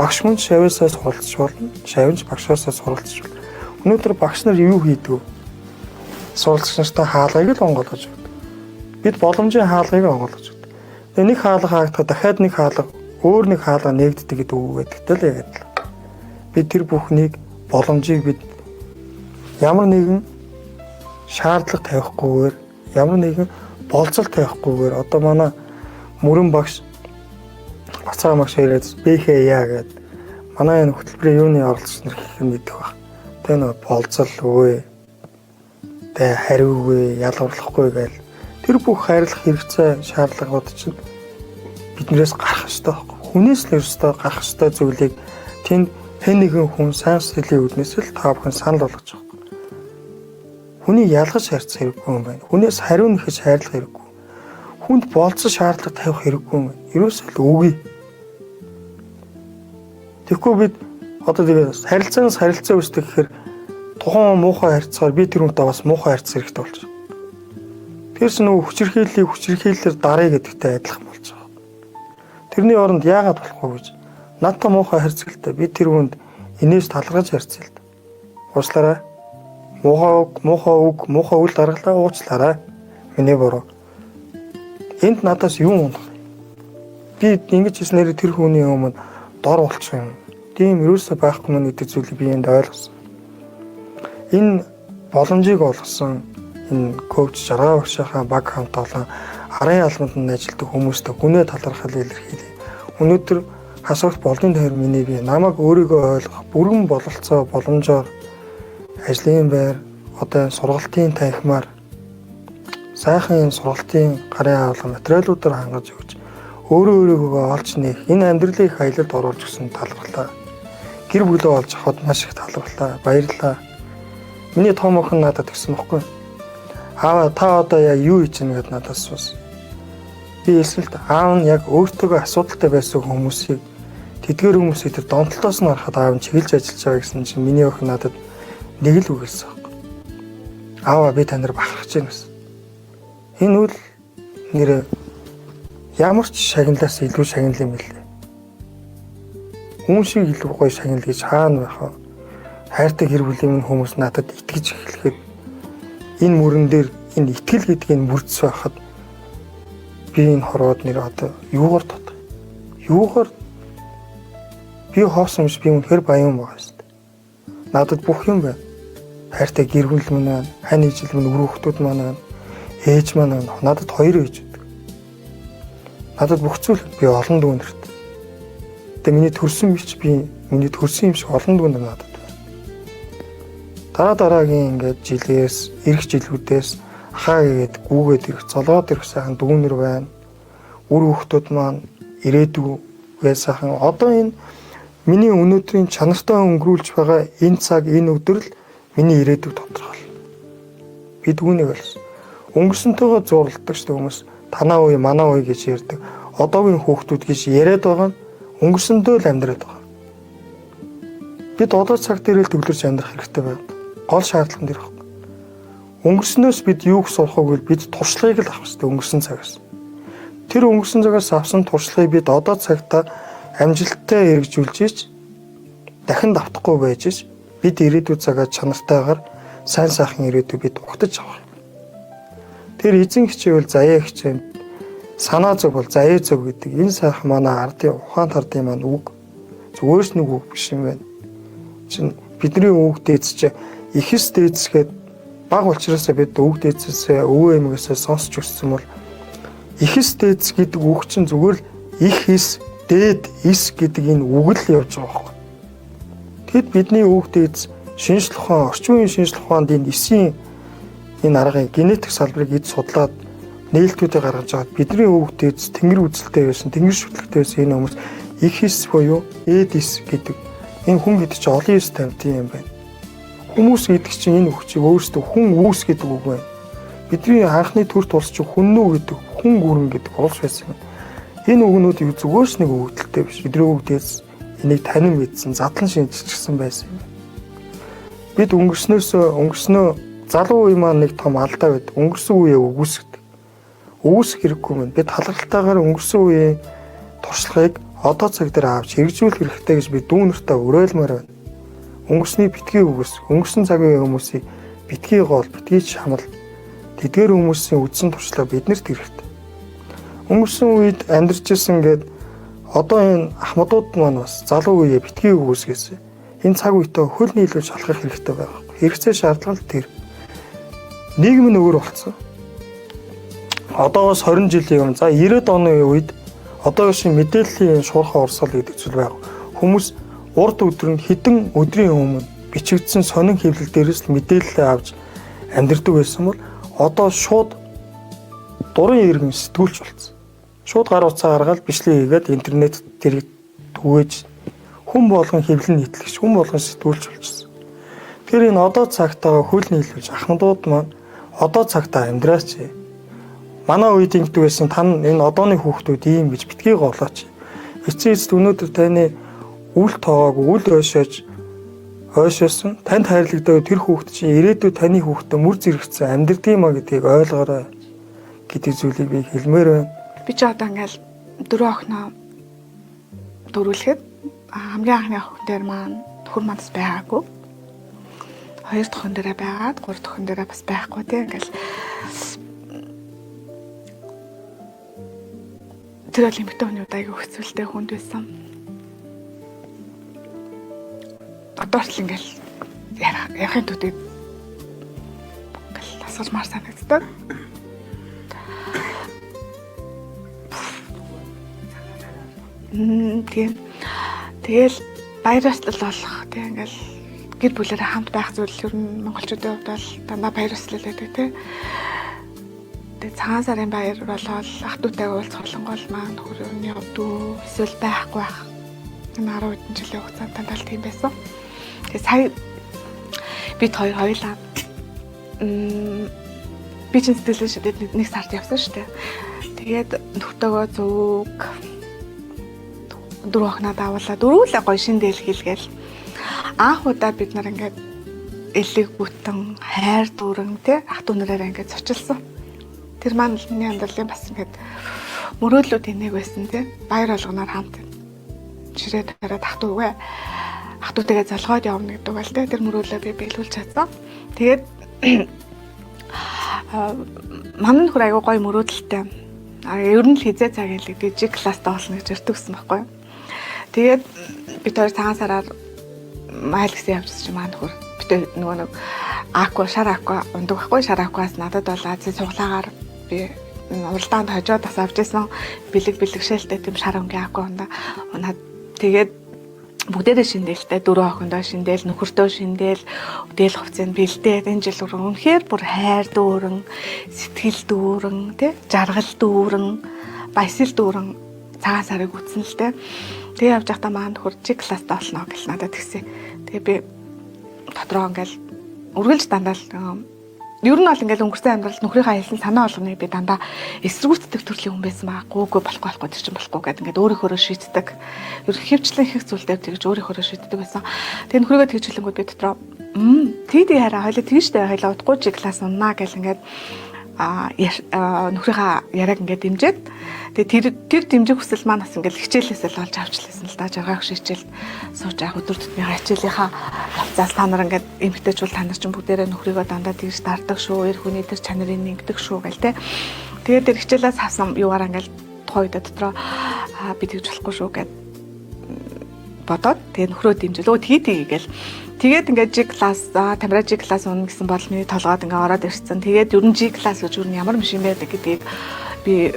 Багш мөн шавьяасаа суралцж болно, шавьж багшаасаа суралцж болно. Өнөөдөр багш нар юу хийдэг вэ? Суралцагч нартай хаалгыг л онгойлгож өгдөг. Бид боломжийн хаалгыг онгойлгож өгдөг. Тэгээ нэг хаалга хаагдахад дахиад нэг хаалга, өөр нэг хаалга нээгддэг гэдэг үг гэдэгтэй л яг адил. Бид тэр бүхнийг боломжийг бид ямар нэгэн шаардлага тавихгүйгээр, ямар нэгэн болцол тавихгүйгээр одоо манай мөрөн багш Бацаа багш яриад БХЯ гэдэг манай энэ хөтөлбөрийн юуны оролцогч нар гэх юм мэдэх баг. Тэ нөө болцол үгүй, тэ хариугүй, ялгарлахгүй гээл тэр бүх хайрлах хэрэгцээ шаардлагууд чинь биднээс гарах ёстой байхгүй. Хүнээс л ёстой гарах ёстой зүйлийг тэнд хэн нэгэн хүн сайн сэтгэлийн үүднээс л та бүхэн санал болгож байгаа. Хүнийг ялгаж харьцах хэрэггүй юм байна. Хүнээс хариу нэхэж хайрлах хэрэггүй. Хүнд болцсон шаардлага тавих хэрэггүй юм байна. Ерөөсөө л үгүй. Тэгэхгүй бид одоо тэгээд харилцаанаас харилцаа үүсдэг гэхээр тухайн муухай харьцаар би тэр хүнтэй бас муухай харьцах хэрэгтэй болж байгаа. Тэрс нөгөө хүчирхийлэлээр даръя гэдэгтэй адилхан болж байгаа. Тэрний оронд яагаад болохгүй гэж надтай муухай харьцагтай би тэр хүнд инээс талархаж харьцъя л да. Уучлаарай. Муухай үйл даргалаа уучлаарай. Миний буруу. Энд надаас юу унах? Би ингэж хийснээр тэр хүний өмнө дор болчих юм. Тийм ерөөсөө байхгүй мөн гэдэг зүйлийг би энд ойлгосон. Энэ боломжийг олгосон энэ коуч жаргал багшийнхаа баг хамт олон арын албанд ажилладаг хүмүүстэй гүнээ талархал илэрхийлье. Өнөөдөр хасагт болдын тойр миний би намайг өөрийгөө ойлгох бүрэн бололцоо боломжоор ажлын байр одоо сургалтын танхимаар сайхан энэ сургалтын гарын авалга материалуудаар хангаж өгч өөрийгөө олж нээх энэ амьдралыг хаялалд оруулж өгсөн талархлаа. Гэр бүлээ олж авахд маш их талархлаа. Баярлалаа. Миний том охин надад тэгсэн байхгүй. Аава та одоо яг юу хийж байна гэдээ надад асуусан. Би эсвэл аав нь яг өөртөө асуудалтай байсан хүмүүсийг тэдгээр хүмүүсийг тэр донтолтоос нь харахад аав нь чиглэж ажиллаж байгаа гэсэн чинь миний охин надад нэг л үг хэлсэн байхгүй. Аава би танаар бахархаж байна гэсэн. Энэ үл нэр ямар ч шагналаас илүү шагнал юм лээ. Хүн шиг илүү гоё шагнал гэж хаана байх вэ? Хайртай гэр бүлийн хүмүүс надад итгэж эхлэхэд энэ мөрөн дээр энэ итгэл гэдгийг мөрдс байхад би энэ хорвоод нэр одоо юугаар тот. Юугаар би хоосон биш би үнэхээр баян байгаа шүү дээ. Надад бүх юм байна. Хайртай гэр бүл минь байна. Хань ижил минь өр хүүхдүүд маань байна. Ээж маань байна. Надад 2 ээж байдаг. Надад бүх зүйл би олон дүүнэрт. Тэгээ миний төрсөн биш би миний төрсөн юм шиг олон дүүнэр надад байна. Дараагийн ингээд жилээс, эх жилүүдээс ахаа гээд гүүгээд ирэх, золоод ирэх сайхан дүүнэр байна. Өр хүүхдүүд маань ирээдүйгээ сайхан одоо энэ миний өнөөдрийн чанартай өнгөрүүлж байгаа энэ цаг, энэ өдөр л миний ирээдүйг тодорхойлно. Би түүнийг олсон. Өнгөрсөнтэйгөө зурладаг шүү дээ хүмүүс. Танаа үе, манаа үе гэж ярьдаг. Одоогийн хүүхдүүд гэж яриад байгаа нь өнгөрсөндөө л амьдраад байгаа. Бид одоо цаг дээр л төвлөрч амьдрах хэрэгтэй байна. Гол шаардлага нь дэр байна. Өнгөрснөөс бид юуг сурах вэ гэвэл бид туршлагыг л авах хэрэгтэй өнгөрсөн цагаас. Тэр өнгөрсөн цагаас авсан туршлагыг бид одоо цагтаа амжилттай хэрэгжүүлж ич дахин давтахгүй байж ич бид ирээдүйд цагаа чанартайгаар сайн сайхан ирээдүй бид угтаж авах. Тэр эзэн хичээвэл заяа хичээн санаа зөв бол заяа зөв гэдэг энэ сайхан манай ардын ухаан тардын маань үг зүгээрс нэг үг биш юм байна. Чин бидний үг дээдс чи ихэс дээдсгээд баг учраас бид үг дээдсээс өвөө эмгээсээ сонсч өссөн бол ихэс дээдс гэдэг үг чинь зүгээр л их эс дээд эс гэдэг энэ үг л явж байгаа байхгүй. Тэгэд бидний үг дээдс шинжлэх ухаан, орчин үеийн шинжлэх ухаанд энэ эсийн энэ аргын генетик салбарыг эд судлаад нээлтүүдийг гаргаж аваад бидний үг дээдс тэнгэр үзэлтэй байсан, тэнгэр шүтлэгтэй байсан энэ хүмүүс их эс буюу эд эс гэдэг энэ хүн гэдэг чинь олон эс тавьдсан юм байна. Хүмүүс гэдэг чинь энэ хүчийг өөрсдөө хүн үүс гэдэг үг байна. Бидний анхны төр тулс чинь хүннүү гэдэг, хүн гүрэн гэдэг олж байсан юм. Энэ үгнүүдийг зүгээрс нэг өгдөлтэй биш. Бидний үг дээдс энийг танин мэдсэн, задлан шинжилчихсэн байсан юм. Бид өнгөрснөө залуу үе маань нэг том алдаа байдаг. Өнгөрсөн үеэ үгүйсгдэг. Үгүйсэх хэрэггүй мэн. Бид халахтайгаар өнгөрсөн үеийн туршлагыг одоо цаг дээр авч хэрэгжүүлэх хэрэгтэй гэж би дүүнэртээ уриалмаар байна. Өнгөрсний битгий үгс, өнгөрсөн цагийн хүмүүсийг битгий гол, битгий шамал тэдгээр хүмүүсийн үдсэн туршлага биднэрт хэрэгтэй. Өнгөрсөн үед амьдарч ирсэн гээд одоо энэ ахмадууд маань бас залуу үеэ битгий үгүйсгээс энэ цаг үетэй хөл нийлүүлж шалгах хэрэгтэй байгаа. Хэрэгцээ шаардлага тэр. Нийгэм нь өөр болсон. Одоогоос 20 жилийн өмнө за 90-ад оны үед одоогийн шиг мэдээллийн шуурхай урсгал гэдэг зүйл байв. Хүмүүс урд өдөр нь хэдэн өдрийн өмнө бичигдсэн сонин хэвлэл дээрээс л мэдээлэл авч амьдэрдэг байсан бол одоо шууд дурын иргэн сэтгүүлч болсон. Шууд гар утсаа гаргаад бичлэг хийгээд интернет дээр түгээж хүн болгон хэвлэл нийтлэгч, хүн болгон сэтгүүлч болчихсон. Тэр энэ одоо цагтаа хөл нийлүүлж ахмадууд маань одоо цагтаа амьдраач. Манай үед ингэдэг байсан тань энэ одооны хүүхдүүд ийм гэж битгий голооч. Эцээст өнөөдөр таны үл тоог үл ойшоосон танд хайрлагддаг тэр хүүхд чинь ирээдүйд таны хүүхдэд мөр зэрэгцэн амьдрдаг юм а гэдгийг ойлгоорой гэдэг зүйлийг би хэлмээр байна. Би ч одоо ингээл 4 охиноо дөрвөлэхэд хамгийн анхны охин дээр маань хөр мандас байгаагүй. 2 дахь охин дээрээ байгаад 3 дахь охин дээрээ бас байхгүй тийм ингээл тэр бол эмэгтэй хүний удаагийн хөцөлтэй хүнд байсан. Одоо ч ингээл ярахын төдий ингээл асууж маар санагддаг. Тэгэл баярлал болох тийм ингээл гэр бүлээрээ хамт байх зүйл ер нь монголчуудын хувьд бол дандаа баярлал байдаг тийм. Тэгээ цагаан сарын баяр болоод ах トゥ утайгаа уулзах болонгол маань хөрөний өвдөө эсвэл байхгүй байх. Энэ 10 хэдэн жилийн хугацаанд дандаа л тийм байсан. Тэгээ сая бид хоёулаа би чинь сэтгэлээ шидэд нэг сард явсан шүү дээ. Тэгээд нөхдөөгөө зүг 4 охиноо давуулаад дөрвөлээ гоё шиндэл хийлгээл. Анх удаа бид нар ингээд элэг бүтэн хайр дүүрэн те ах дүү нараараа ингээд зочилсон. Тэр маань миний амьдралын бас ингээд мөрөөдлүүд энийг байсан те баяр болгоноор хамт ширээ тараад ах дүүгээ ах дүүтэйгээ залгоод явна гэдэг бол те тэр мөрөөдлөө би биелүүлж чадсан. Тэгээд манай нөхөр аягүй гоё мөрөөдөлтэй. Ер нь л хизээ цаг хэлдэг жиг класстаа болно гэж өртөгсөн байхгүй. Тэгээд бид хоёр цагаан сараар майл гэсэн явжсэн чинь маань нөхөр бид нөгөө нэг аква шар аква ундаг байхгүй шар акваас надад бол Азийн цуглаагаар би уралдаанд хожоод бас авчихсан бэлэг бэлэгшээлтэй тийм шар өнгийн аква унаа тэгээд бүгдээрээ шиндээлтэй 4 охиндоо шиндээл нөхөртөө шиндээл өдөөл хувцсыг бэлдээд энэ жил үнэхээр бүр хайр дүүрэн сэтгэл дүүрэн тий жаргал дүүрэн баясгал дүүрэн цагаан сарыг үтсэн л дээ. Тэгээ явж байхдаа маань нөхөр жиг класстаа болно гэл надад тэгсэн. Тэгээ би дотроо ингээл үргэлж дандаа л ер нь бол ингээл өнгөрсөн амьдрал нөхрийнхээ хэлсэн санаа болгоныг би дандаа эсэргүүцдэг төрлийн хүн байсан байгаа. Гүүгүй болохгүй тэр чинь болохгүй гэдэг ингээд өөрийнхөө шийддэг. Ер нь хөвчлэн их зүйлээр тэгж өөрийнхөө шийддэг байсан. Тэгээ нөхрийгөө тэгж хэлэнгүүд би дотроо тийд хараа хоёлаа тэгжтэй хоёлаа удахгүй жиг класс уннаа гэл ингээд нөхрийнхээ яриаг ингээд дэмжиж тэгээ тэр дэмжих хүсэл маань бас ингээд хичээлээсээ л олж авчлээсэн л да жаргах хичээл сууж авах өдөр тутмын хичээлийнхаа хавцаас та нар ингээд эмгтээчүүл та нар чинь бүгдээрээ нөхрийгөө дандаа тэгж дарддаг шүү эр хүний тэр чанарыг нэгдэг шүү гэл те тэгээд тэр хичээлээс авсан юугаар ингээд тухайн үед дотроо би тэгж болохгүй шүү гэд бодоод тэгээ нөхрөө дэмжил өө тгийгээл тэгээд ингээд G класс тамира G класс унна гэсэн бол миний толгойд ингээд ороод ирсэн. Тэгээд ер нь G класс гэж юу ямар машин байдаг гэдгийг би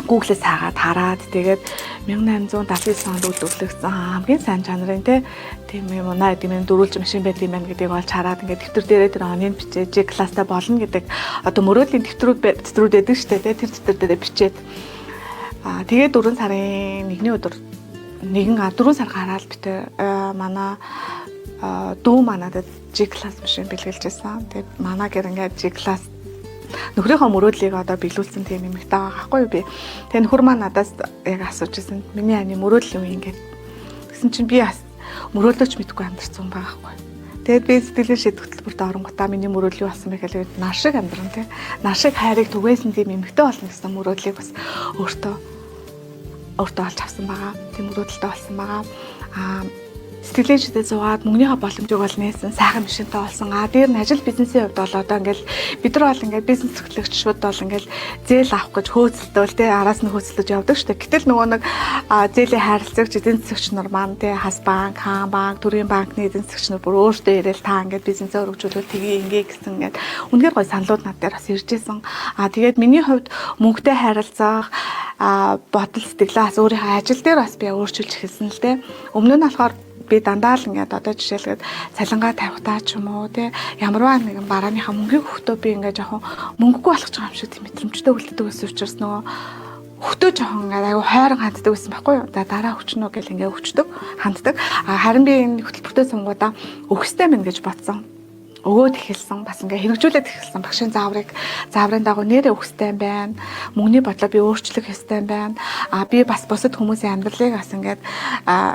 Google-с хараад тэгээд 1879 онд үйлдвэрлэгдсэн хамгийн сайн чанарын тийм юм унаа гэдэг юм дөрвөлж машин байдаг юм байна гэдгийг олж хараад ингээд дэвтэр дээрээ тэр оныг бичээ G класстай болно гэдэг одоо мөрөөдлийн дэвтрүүд байдаг шүү дээ тэр дэвтэр дээрээ бичээд тэгээд 4 сарын 1-ний өдөр нэгэн 4 сар гараад битээ манай дүү манадад G класс машин бэлгэлж байсан. Тэгээд манай гэр ингээд G класс нөхрийнхөө мөрөөдлийг одоо биелүүлсэн тийм юм их байгаа байхгүй юу би. Тэгээд нөхөр маань надаас яг асууж ирсэн. Миний ани мөрөөдөл юм ингээд. Тэгсэн чинь би бас мөрөөдлөөч мэдгүй амьдэрсэн байгаа байхгүй. Тэгээд би сэтгэлийн шийдвэр хөтөлбөрт оронгуудаа миний мөрөөдөл юу болсон бэ гэхэл нар шиг амьдран тий. Нар шиг хайрыг түгээсэн тийм эмэгтэй болно гэсэн мөрөөдлийг бас өөртөө олж авсан байгаа. Тийм мөрөөдөлтэй болсон байгаа. Сэтгэлийн шидэд суугаад мөнгөнийхөө боломжийг бол нээсэн сайхан машинтай болсон. Дээр нь ажил бизнесийн хувьд бол одоо ингээл бид нар бол ингээд бизнес эрхлэгчшүүд бол ингээл зээл авах гэж хөөцөлтөөл те араас нь хөөцөлдөж явдаг шүү дээ. Гэтэл нөгөө нэг зээлийн харилцагч эдийн засагч нар маань те Хас банк, Хаан банк, Төрийн банкны эдийн засагч нар бүр өөртөө ирээл та ингээд бизнесээ өргөжүүлвэл тгий ингээ гэсэн ингээд үнэхээр гой саналууд над дээр бас ирж исэн. Тэгээд миний хувьд мөнгөтэй харилцах бодол сэтгэлээс өөрийнхөө ажил дээр бас би өөрчилж эхэлсэн л те. Өмнө нь болохоор би дандаа л ингээд одоо жишээлгээд цалингаа тавихтаа ч юм уу те ямарваа нэгэн барааныхаа мөнгийг өгтөө би ингээд жоохон мөнгөгүй болох ч юм шиг тийм мэдрэмжтэй үлддэг гэсэн учраас нөгөө өгтөө жоохон ингээд аюу хайран ханддаг байсан байхгүй юу. За дараа өчнөө гэл ингээд өчтөг ханддаг. Харин би энэ хөтөлбөртөө сонгуудаа өгстэй мэн гэж бодсон. Өгөөд эхэлсэн бас ингээ хэрэгжүүлээд эхэлсэн багшийн зааврын дагуу нэрээ өгстэй байна. Мөнгөний бодлоо би өөрчлөх ёстой байна. Би бас бусад хүмүүсийн амьдралыг бас ингээд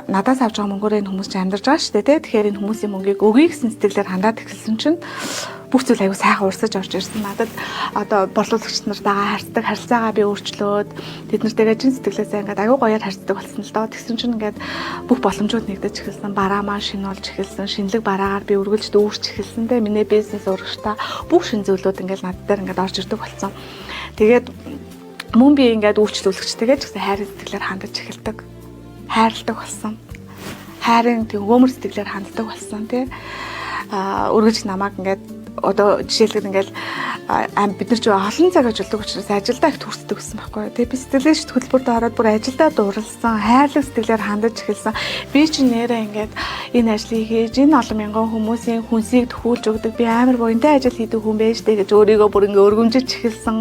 надаас авч байгаа мөнгөөр энэ хүмүүс чинь амьдарч байгаа шүү дээ. Тэгэхээр энэ хүмүүсийн мөнгийг өгье гэсэн сэтгэлээр хандаад эхэлсэн чинь бүх зүйл аягүй сайхан урсаж орж ирсэн. Надад одоо борлуулагч нартайгаа харилцаагаа би өөрчлөөд тэд нартэйгээ чин сэтгэлээсээ ингээд аягүй гоёор харьцдаг болсон л доо. Тэгсэн чинь ингээд бүх боломжууд нэгдэж эхэлсэн. Бараа маань шинэ болж эхэлсэн. Шинэлэг бараагаар би үргэлж дүүрч эхэлсэн. Миний бизнес урагштай бүх шин зүйлүүд ингээд над дээр ингээд орж ирдэг болсон. Тэгээд мөн би ингээд үйлчлүүлэгчтэйгээ ч гэсэн хайрын сэтгэлээр хандаж эхэлдэг. Хайрладаг болсон. Хайрын тэг өгөөмөр сэтгэлээр ханддаг болсон тий. Үргэлж намайг ингээд одоо жишээлбэл ингээл бид нар ч олон цаг ажилладаг учраас ажилдаа их төрсдөг гэсэн байхгүй. Тэгээ би сэтгэлийн шийдвэр хөтөлбөрт ороод бүр ажилдаа дурлсан, хайрлаг сэтгэлээр хандаж эхэлсэн. Би ч нэрээ ингээд энэ ажлыг хийж энэ олон мянган хүмүүсийн хүнсийг төхүүлж өгдөг. Би амар буянтай ажил хийдэг хүн байж дээ гэж өөрийгөө бүр ингээд өргөмжөж эхэлсэн.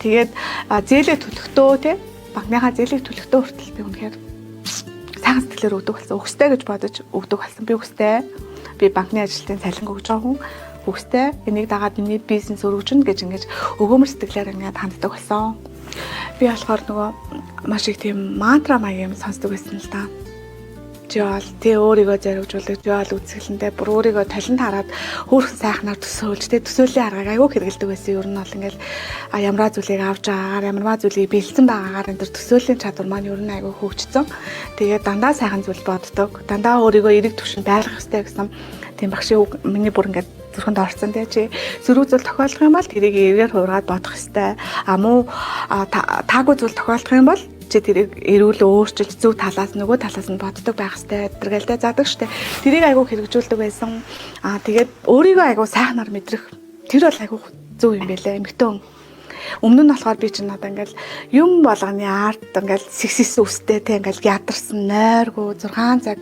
Тэгээд зээлээ төлөхдөө тий банкныхаа зээлийг төлөхдөө хүртэл би үнэхээр сайхан сэтгэлээр өгдөг болсон. Өгстэй гэж бодож өгдөг болсон. Би өгстэй. Би банкны ажилтны цалин өгж байгаа хүн. Хүүхстэй энийг дагаад миний бизнес өргөжнө гэж ингэж өгөөмөр сэтгэлээр ингээд ханддаг болсон. Би болохоор нөгөө маш их тийм мантра маяг юм сонсдог байсан л да. Жиол тэ өөрийгөө зоригжуулдаг жиол үзэсгэлэнтэй бүр өөрийгөө талент хараад хөөрхөн сайхнаар төсөөлж тэ төсөөлийн аргыг аягүй хэрэгэлдэг байсан. Ер нь бол ингээл ямарваа зүйлийг авч байгаагаар ямарваа зүйлийг бэлдсэн байгаагаар энэ төр төсөөлийн чадвар маань ер нь аягүй хөгжсөн. Тэгээд дандаа сайхан зүйл боддог. Дандаа өөрийгөө эерэг түвшинд байлгах хэрэгтэй гэсэн тийм багшийн үг миний бүр ингээд зүрхэнд орсон тэ чи зөрүү зүйл тохиолдох юм бол тэрийг эргээр хуургаад бодох хэрэгтэй. Муу таагүй зүйл тохиолдох юм бол чи тэрийг эрүүл өөрчилж зөв талаас нөгөө талаас нь боддог байх хэрэгтэй. Тэргэлдээ заадаг штэ. Тэрийг айгүй хэрэгжүүлдэг байсан. Тэгээд өөрийгөө айгүй сайхнаар мэдрэх. Тэр бол айгүй зөв юм байлаа. Эмэгтэн өмнө нь болохоор би чинь надаа ингээл юм болгоны арт ингээл сексис үстэй те ингээл ядарсан нойргүй 6 цаг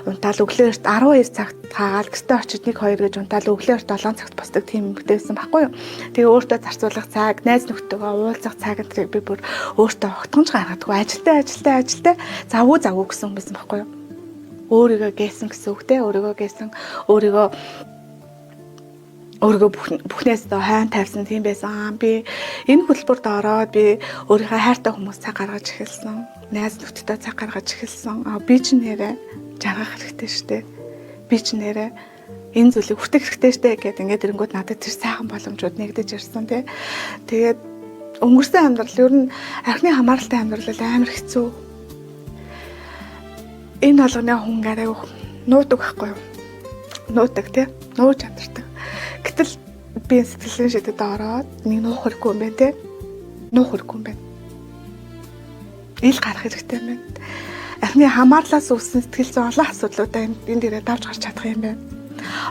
унтаал өглөө эрт 12 цагт хаагаал гэстэй очиж 1 2 гэж унтаал өглөө эрт 7 цагт босдог тийм эмэгтэй байсан байхгүй юу. Тэгээ өөртөө зарцуулах цаг, найз нөхдөөгөө уулзах цаг энэ би бүр өөртөө огтгонж гаргадаггүй ажилтаа завгүй гэсэн байсан байхгүй юу. Өөрийгөө гээсэн гэсэн үг те өөрийгөө гээсэн өөрийгөө бүхнээс доо хайн тавьсан тийм байсан. Би энэ хөтөлбөрт ороод би өөрийнхөө хайртай хүмүүс цаг гаргаж эхэлсэн. Найз нөхдөдөө цаг гаргаж эхэлсэн. Би ч нэрээ жаргах хэрэгтэй штэ. Би ч нэрээ энэ зүйлийг хүртэх хэрэгтэй штэ гэдэг ингээд ирэнгүүт надад тэр сайхан боломжууд нэгдэж ирсэн тий. Тэгээд өнгөрсөн амьдрал ер нь архины хамааралтай амьдрал амар хэцүү. Энэ болгоны хүн гараа нуудаг байхгүй юу? Нуудаг тий. Нууж амьдардаг. Гэтэл би сэтгэлийн шидэд ороод нэг нуух хэрэггүй юм байна те. Нуух хэрэггүй юм байна. Ил гарах хэрэгтэй юм байна. Архины хамаарлаас үүссэн сэтгэл зүйн олон асуудлуудаа энэ дээрээ давж гарч чадах юм байна.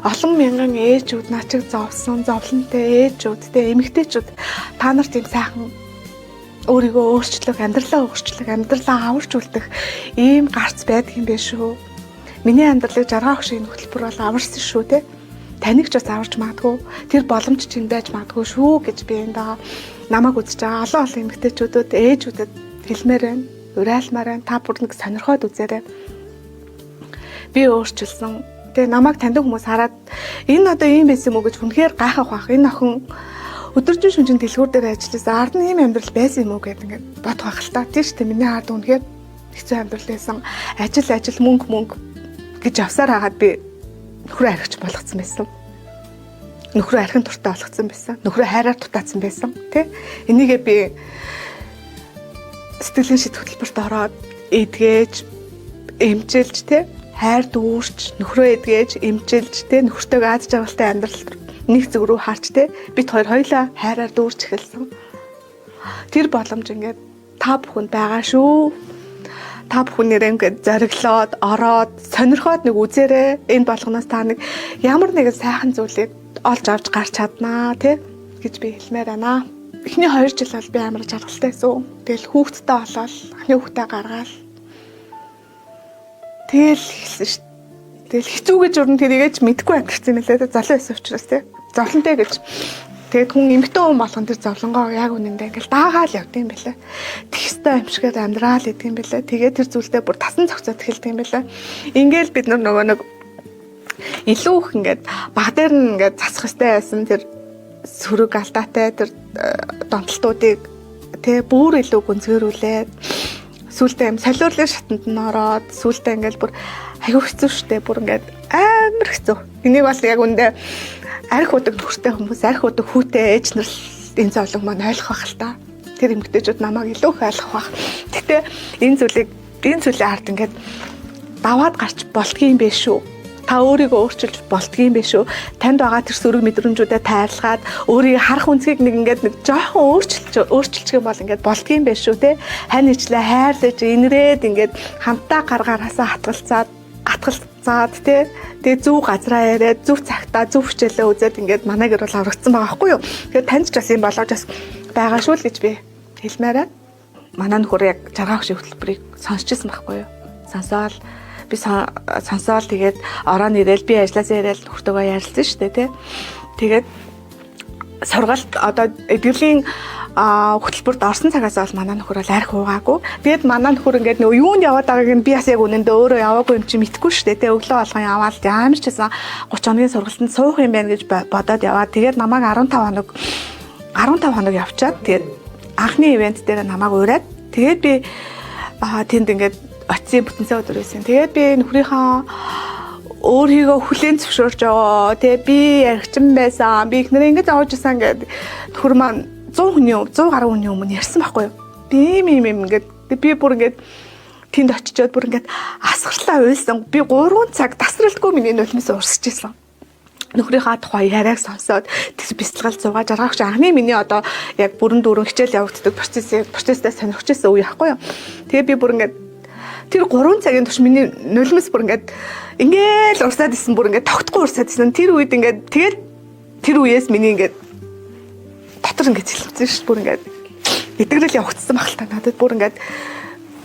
Олон мянган ээжүүд начиг зовлонтой ээжүүдтэй эмэгтэйчүүд та нар тийм сайхан өөрийгөө өөрчлөх, амьдралаа аварч үлдэх ийм гарц байдаг юм байна шүү. Миний амьдралыг жаргах шиг хөтөлбөр бол аварсан шүү те. Таныг ч бас аварч магадгүй тэр боломж чинь байж магадгүй шүү гэж би энэ намайг үзэж байгаа олон эмэгтэйчүүдэд ээжүүдэд хэлмээр байна. Урайлмаар байна. Та бүр нэг сонирхоод үзээрэй. Би өөрчилсөн. Тэгээ намайг таньдаг хүмүүс хараад энэ одоо ийм байсан юм уу гэж үнэхээр гайхах бах. Энэ охин өдөржин шүнжин дэлгүүр дээр ажилласан. Ард нь ийм амьдрал байсан юм уу гэдэг ингээд бодох байх л та. Тийм шүү дээ. Миний ард үнэхээр хэцүү амьдрал байсан. Ажил мөнгө гэж явсаар хагаад би нөхрөө архич болгоцсон байсан. Нөхрөө архин туртаа болгоцсон байсан. Нөхрөө хайраар дутаацсан байсан. Тэ? Энийгээ би сэтгэлийн шид хөтөлбөрт ороод эдгээж, эмчилж, тэ? Хайр дүүрч, нөхрөө эдгээж, эмчилж, тэ? Нөхөртөйгөө аз жаргалтай амьдрал нэг зүг рүү харч, тэ? Бид хоёулаа хайраар дүүрч эхэлсэн. Тэр боломж ингээд та бүхэнд байгаа шүү. Та бүхнээрээ ингээд зориглоод, ороод, сонирхоод нэг үзээрэй. Энэ болгоноос та нэг ямар нэгэн сайхан зүйлийг олж авч гарч чаднаа тий гэж би хэлмээр байна. Эхний 2 жил бол би амар жаргалтай байсан. Тэгэл хүүхдтэй болоод, анхны хүүхдээ гаргаал. Тэгэл хэлсэн шүү. Тэгэл хэцүү гэж өрн тэрийгэж мэдгүй амьдсан юм лээ. Залуу байсан учраас тий. Зовлонтой гэж. Тэгээд хүн эмэгтэй хүн болгон тэр зовлонгоо яг үнэндээ ингээл даагаал явдаг юм байлаа. Тэгстэй амшигад амьдраал гэдэг юм байлаа. Тэгээд тэр зүйлдээ бүр тасан цогцоод эхэлдэг юм байлаа. Ингээл бид нөгөө нэг илүү их ингээд баг дээр нь ингээд засах хэрэгтэй байсан тэр сөрөг алдаатай тэр донтолтуудыг тэг бүр илүү гүнзгэрүүлээд сүултээ юм солиорлын шатанд нь ороод сүултээ ингээл бүр аягүй хэцүү шттэ бүр ингээд амар хэцүү. Энийг бас яг үндэ арх удаг нөхөртэй хүмүүс арх удаг хүүтэй ээж нар энэ зовлон маань ойлгох байх л та. Тэр эмэгтэйчүүд намайг илүү их ойлгох байх. Гэтэ энэ зүйлийн ард ингээд даваад гарч болдгийм бэ шүү. Та өөрийгөө өөрчилж болдгийм бэ шүү. Танд байгаа тэр сөрөг мэдрэмжүүдэд тайрлахад өөрийг харах үнцгийг нэг ингээд нэг жоохон өөрчилчих юм бол ингээд болдгийм бэ шүү те. Хань ичлээ хайрлаж инрээд ингээд хамтаа гаргаараасаа атгалцаад те. Тэгээ зөв газраа яриад зөв цагтаа зөв хичээлээ үзээд ингээд манай гэр бол аврагдсан байгаа байхгүй юу. Тэгэхээр танд ч бас юм болоод бас байгаа шүү л гэж би хэлмээрээ. Манай нөхөр яг жаргах шиг хөтөлбөрийг сонсчихсан байхгүй юу. Сонсоол би сонсоол тэгээд ороо нэрэл би ажилласаа яриад нөхөртөөгөө ярилцсан шүү дээ тий. Тэгээд сургалт одоо эдгэрлийн хөтөлбөрт орсон цагаас бол манай нөхөр бол арх уугаагүй. Тэгээд манай нөхөр ингээд нөгөө юунд яваад байгааг нь би бас яг үнэндээ өөрөө яваагүй юм чи мэдгүй шүү дээ. Өглөө болгон яваал ямар ч гэсэн 30 хоногийн сургалтанд суух юм байна гэж бодоод яваад тэгээд намайг 15 хоног явчаад тэгээд анхны ивент дээр намайг ураад тэгээд би тэнд ингээд очисын бүтэнсээ өдөр байсан. Тэгээд би нөхрийнхөө өөрийгөө хүлээн зөвшөөрч байгаа. Тэгээ би яригчин байсан. Би ихнэрээ ингэж авч исэн гэдэг нөхөр маань 100 гаруй хүний өмнө ярьсан байхгүй юу? Би юм ингээд би бүр ингээд тэнд очичоод бүр ингээд асгарлаа уйлсан. Би 3 цаг тасралтгүй миний нулимс урсаж исэн. Нөхрийнхаа тухай яриаг сонсоод бэлтгэл зугаа жаргагч анхны миний одоо яг бүрэн дүүрэн хичээл явагддаг процесстэй сонирхож исэн үе байхгүй юу? Тэгээ би бүр ингээд тэр 3 цагийн турш миний нулимс бүр ингээд урсаад исэн бүр ингээд тогтгүй урсаад исэн. Тэр үед ингээд тэгээд тэр үеэс миний ингээд дотор ингээд цэлмсэн шүү бүр ингээд эдгэрэл явагдсан баг л та надад бүр ингээд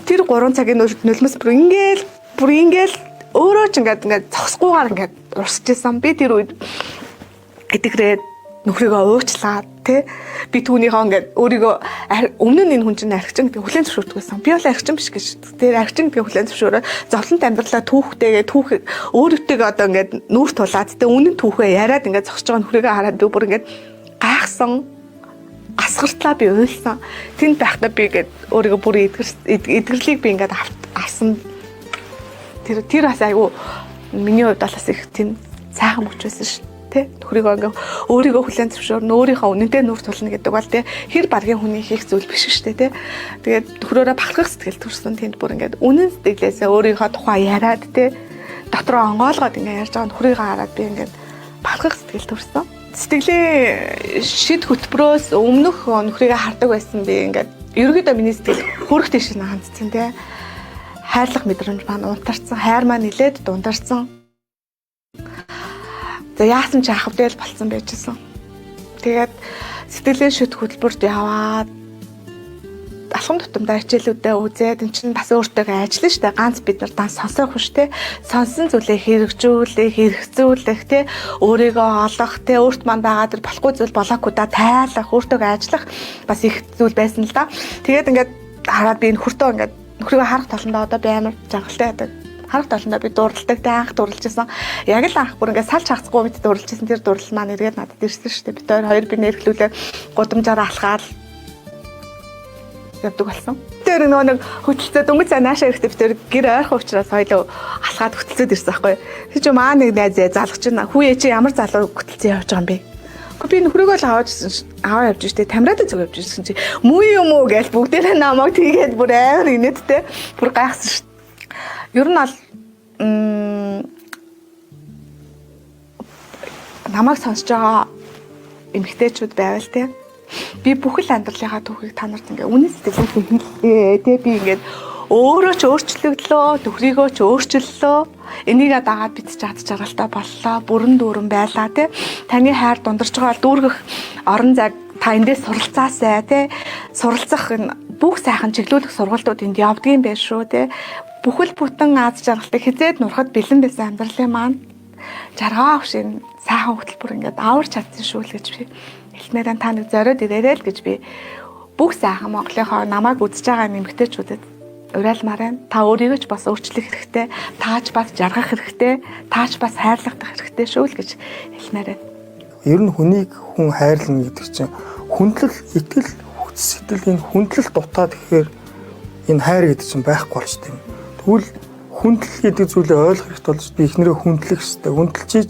тэр 3 цагийн нулимс бүр ингээд өөрөө ч ингээд зогсгүйгээр ингээд урсаж исэн. Би тэр үед эдгэрээд нөхрийгөө уучлаад тий би түүнийхөө ингээд өөрийгөө өмнө нь энэ хүн чинь архичин гэдэг хүлээн зөвшөөрдөг байсан. Би бол архичин биш гэж. Тэр архичин гэдэг хүлээн зөвшөөрөө зовлонт амьдралаа түүхтэйгээ өөртөө одоо ингээд нүүр тулаад тий үнэн түүхээ яриад ингээд зогсож байгаа нөхрийгөө хараад би бүр ингээд гайхсан асгартлаа би уйлсан. Тэнд байхдаа би ингээд өөрийгөө бүр эдгэрлийг би ингээд авсан. Тэр бас айгу миний хувьд бас их тийм сайхан мөч байсан шүү. Тэ нөхрийгөө ингээ өөрийгөө хүлээн зөвшөөрнө, өөрийнхөө үнэнтэй нүүр тулна гэдэг бол тэ хэр баргийн хүний хийх зүйл биш шүү дээ. Тэгээд нөхрөөрөө бахархах сэтгэл төрсөн тэнд бүр ингээд үнэн сэтгэлээсээ өөрийнхөө тухай яриад тэ дотроо онгоолгоод ингээ ярьж байгаа нөхрийгөө хараад би ингээд бахархах сэтгэл төрсөн. Сэтгэлийн шид хөтөлбөрөөс өмнөх нөхрийгөө хардаг байсан би ингээд ерөөдөө миний сэтгэл хөрөх тийш нь хандсан тэ. Хайрлах мэдрэмж маань унтарсан, хайр маань нилээд дундарсан. За яасан ч ахвдэл болцсон байжсэн. Тэгээд сэтгэлийн шид хөтөлбөрт яваад алхам тутамдаа хичээлүүдээ үзээд эн чинь бас өөртөө ажиллана шүү дээ. Ганц бид нар дан сонсох биш те. Сонсон зүйлээ хэрэгцүүлэх те. Өөрийгөө олох те. Өөрт манд байгаа тэр болохгүй зүйл болоогүй да тайлах, өөртөө ажиллах бас их зүйл байсан л да. Тэгээд ингээд хараад би энэ хүртөө ингээд нөхрийгөө харах таландаа одоо би амар жаргалтай байдаг. Харах таландаа би дууралдаг те анх дууралжсэн. Яг л анх бүр ингээд салж хагцгүй мэт дууралжсэн тэр дуурал маань эргээд надад ирсэн шүү дээ. Бид хоёр би нэрхлүүлээ гудамжаар алхаад явдаг болсон. Тэр нэг хөтөлцөө дөнгөж цаа наашаа ирэхдээ би тэр гэр ойрхон учраас хоёлоо алхаад хөтөлцөөд ирсэн байхгүй. Тэр чинь маа нэг найз залгаж байна. Хүүе чи ямар залуу хөтөлцөө явж байгаа юм бэ? Би нөхрөөгөө л аваа явж штэ тамираад зүг явж ирсэн чи муу юм уу гэж бүгдээрээ намайг тийгээд бүр амар инээдтэй бүр гайхсан штэ. Ер нь бол намайг сонсож байгаа эмэгтэйчүүд байвал те би бүхэл амьдралынхаа түүхийг та нарт ингээ үнэн сэтгэлээр хэлээ те би ингээд өөрөө ч өөрчлөгдлөө, төхрийгөө ч өөрчлөлөө. Энийгээ дагаад бид ч ад жаргалтай боллоо. Бүрэн дүүрэн байлаа тий. Таны хайр дундарч байгаа бол дүүргэх орон зайг та эндээс суралцаасай тий. Суралцах энэ бүх сайхан чиглүүлэх сургалтууд энд явдгийм байх шүү тий. Бүхэл бүтэн аз жаргалтай хизээд нурахад бэлэн байсан амьдралын маань жаргаа авшин сайхан хөтөлбөр ингээд аварч чадсан шүү л гэж би хэлмээрэн та нэг зориод ирээрэй л гэж би бүх сайхан Монголынхоо намайг үзэж байгаа нэмэгтэйчүүдэд уриалмаар байна. Та өөрийгөө ч бас өөрчлөх хэрэгтэй. Таач бас жаргах хэрэгтэй. Таач бас хайрлах хэрэгтэй шүү л гэж хэлмээр байна. Ер нь хүнийг хүн хайрлна гэдэг чинь хүндлэл, итгэл, хүч сэтгэлийн хүндлэл дутаа тэгэхээр энэ хайр гэдэг чинь байхгүй болч тийм. Тэгвэл хүндлэл гэдэг зүйлээ ойлгох хэрэгтэй болж би ихнэрээ хүндлэх хэрэгтэй. Хүндэлчиж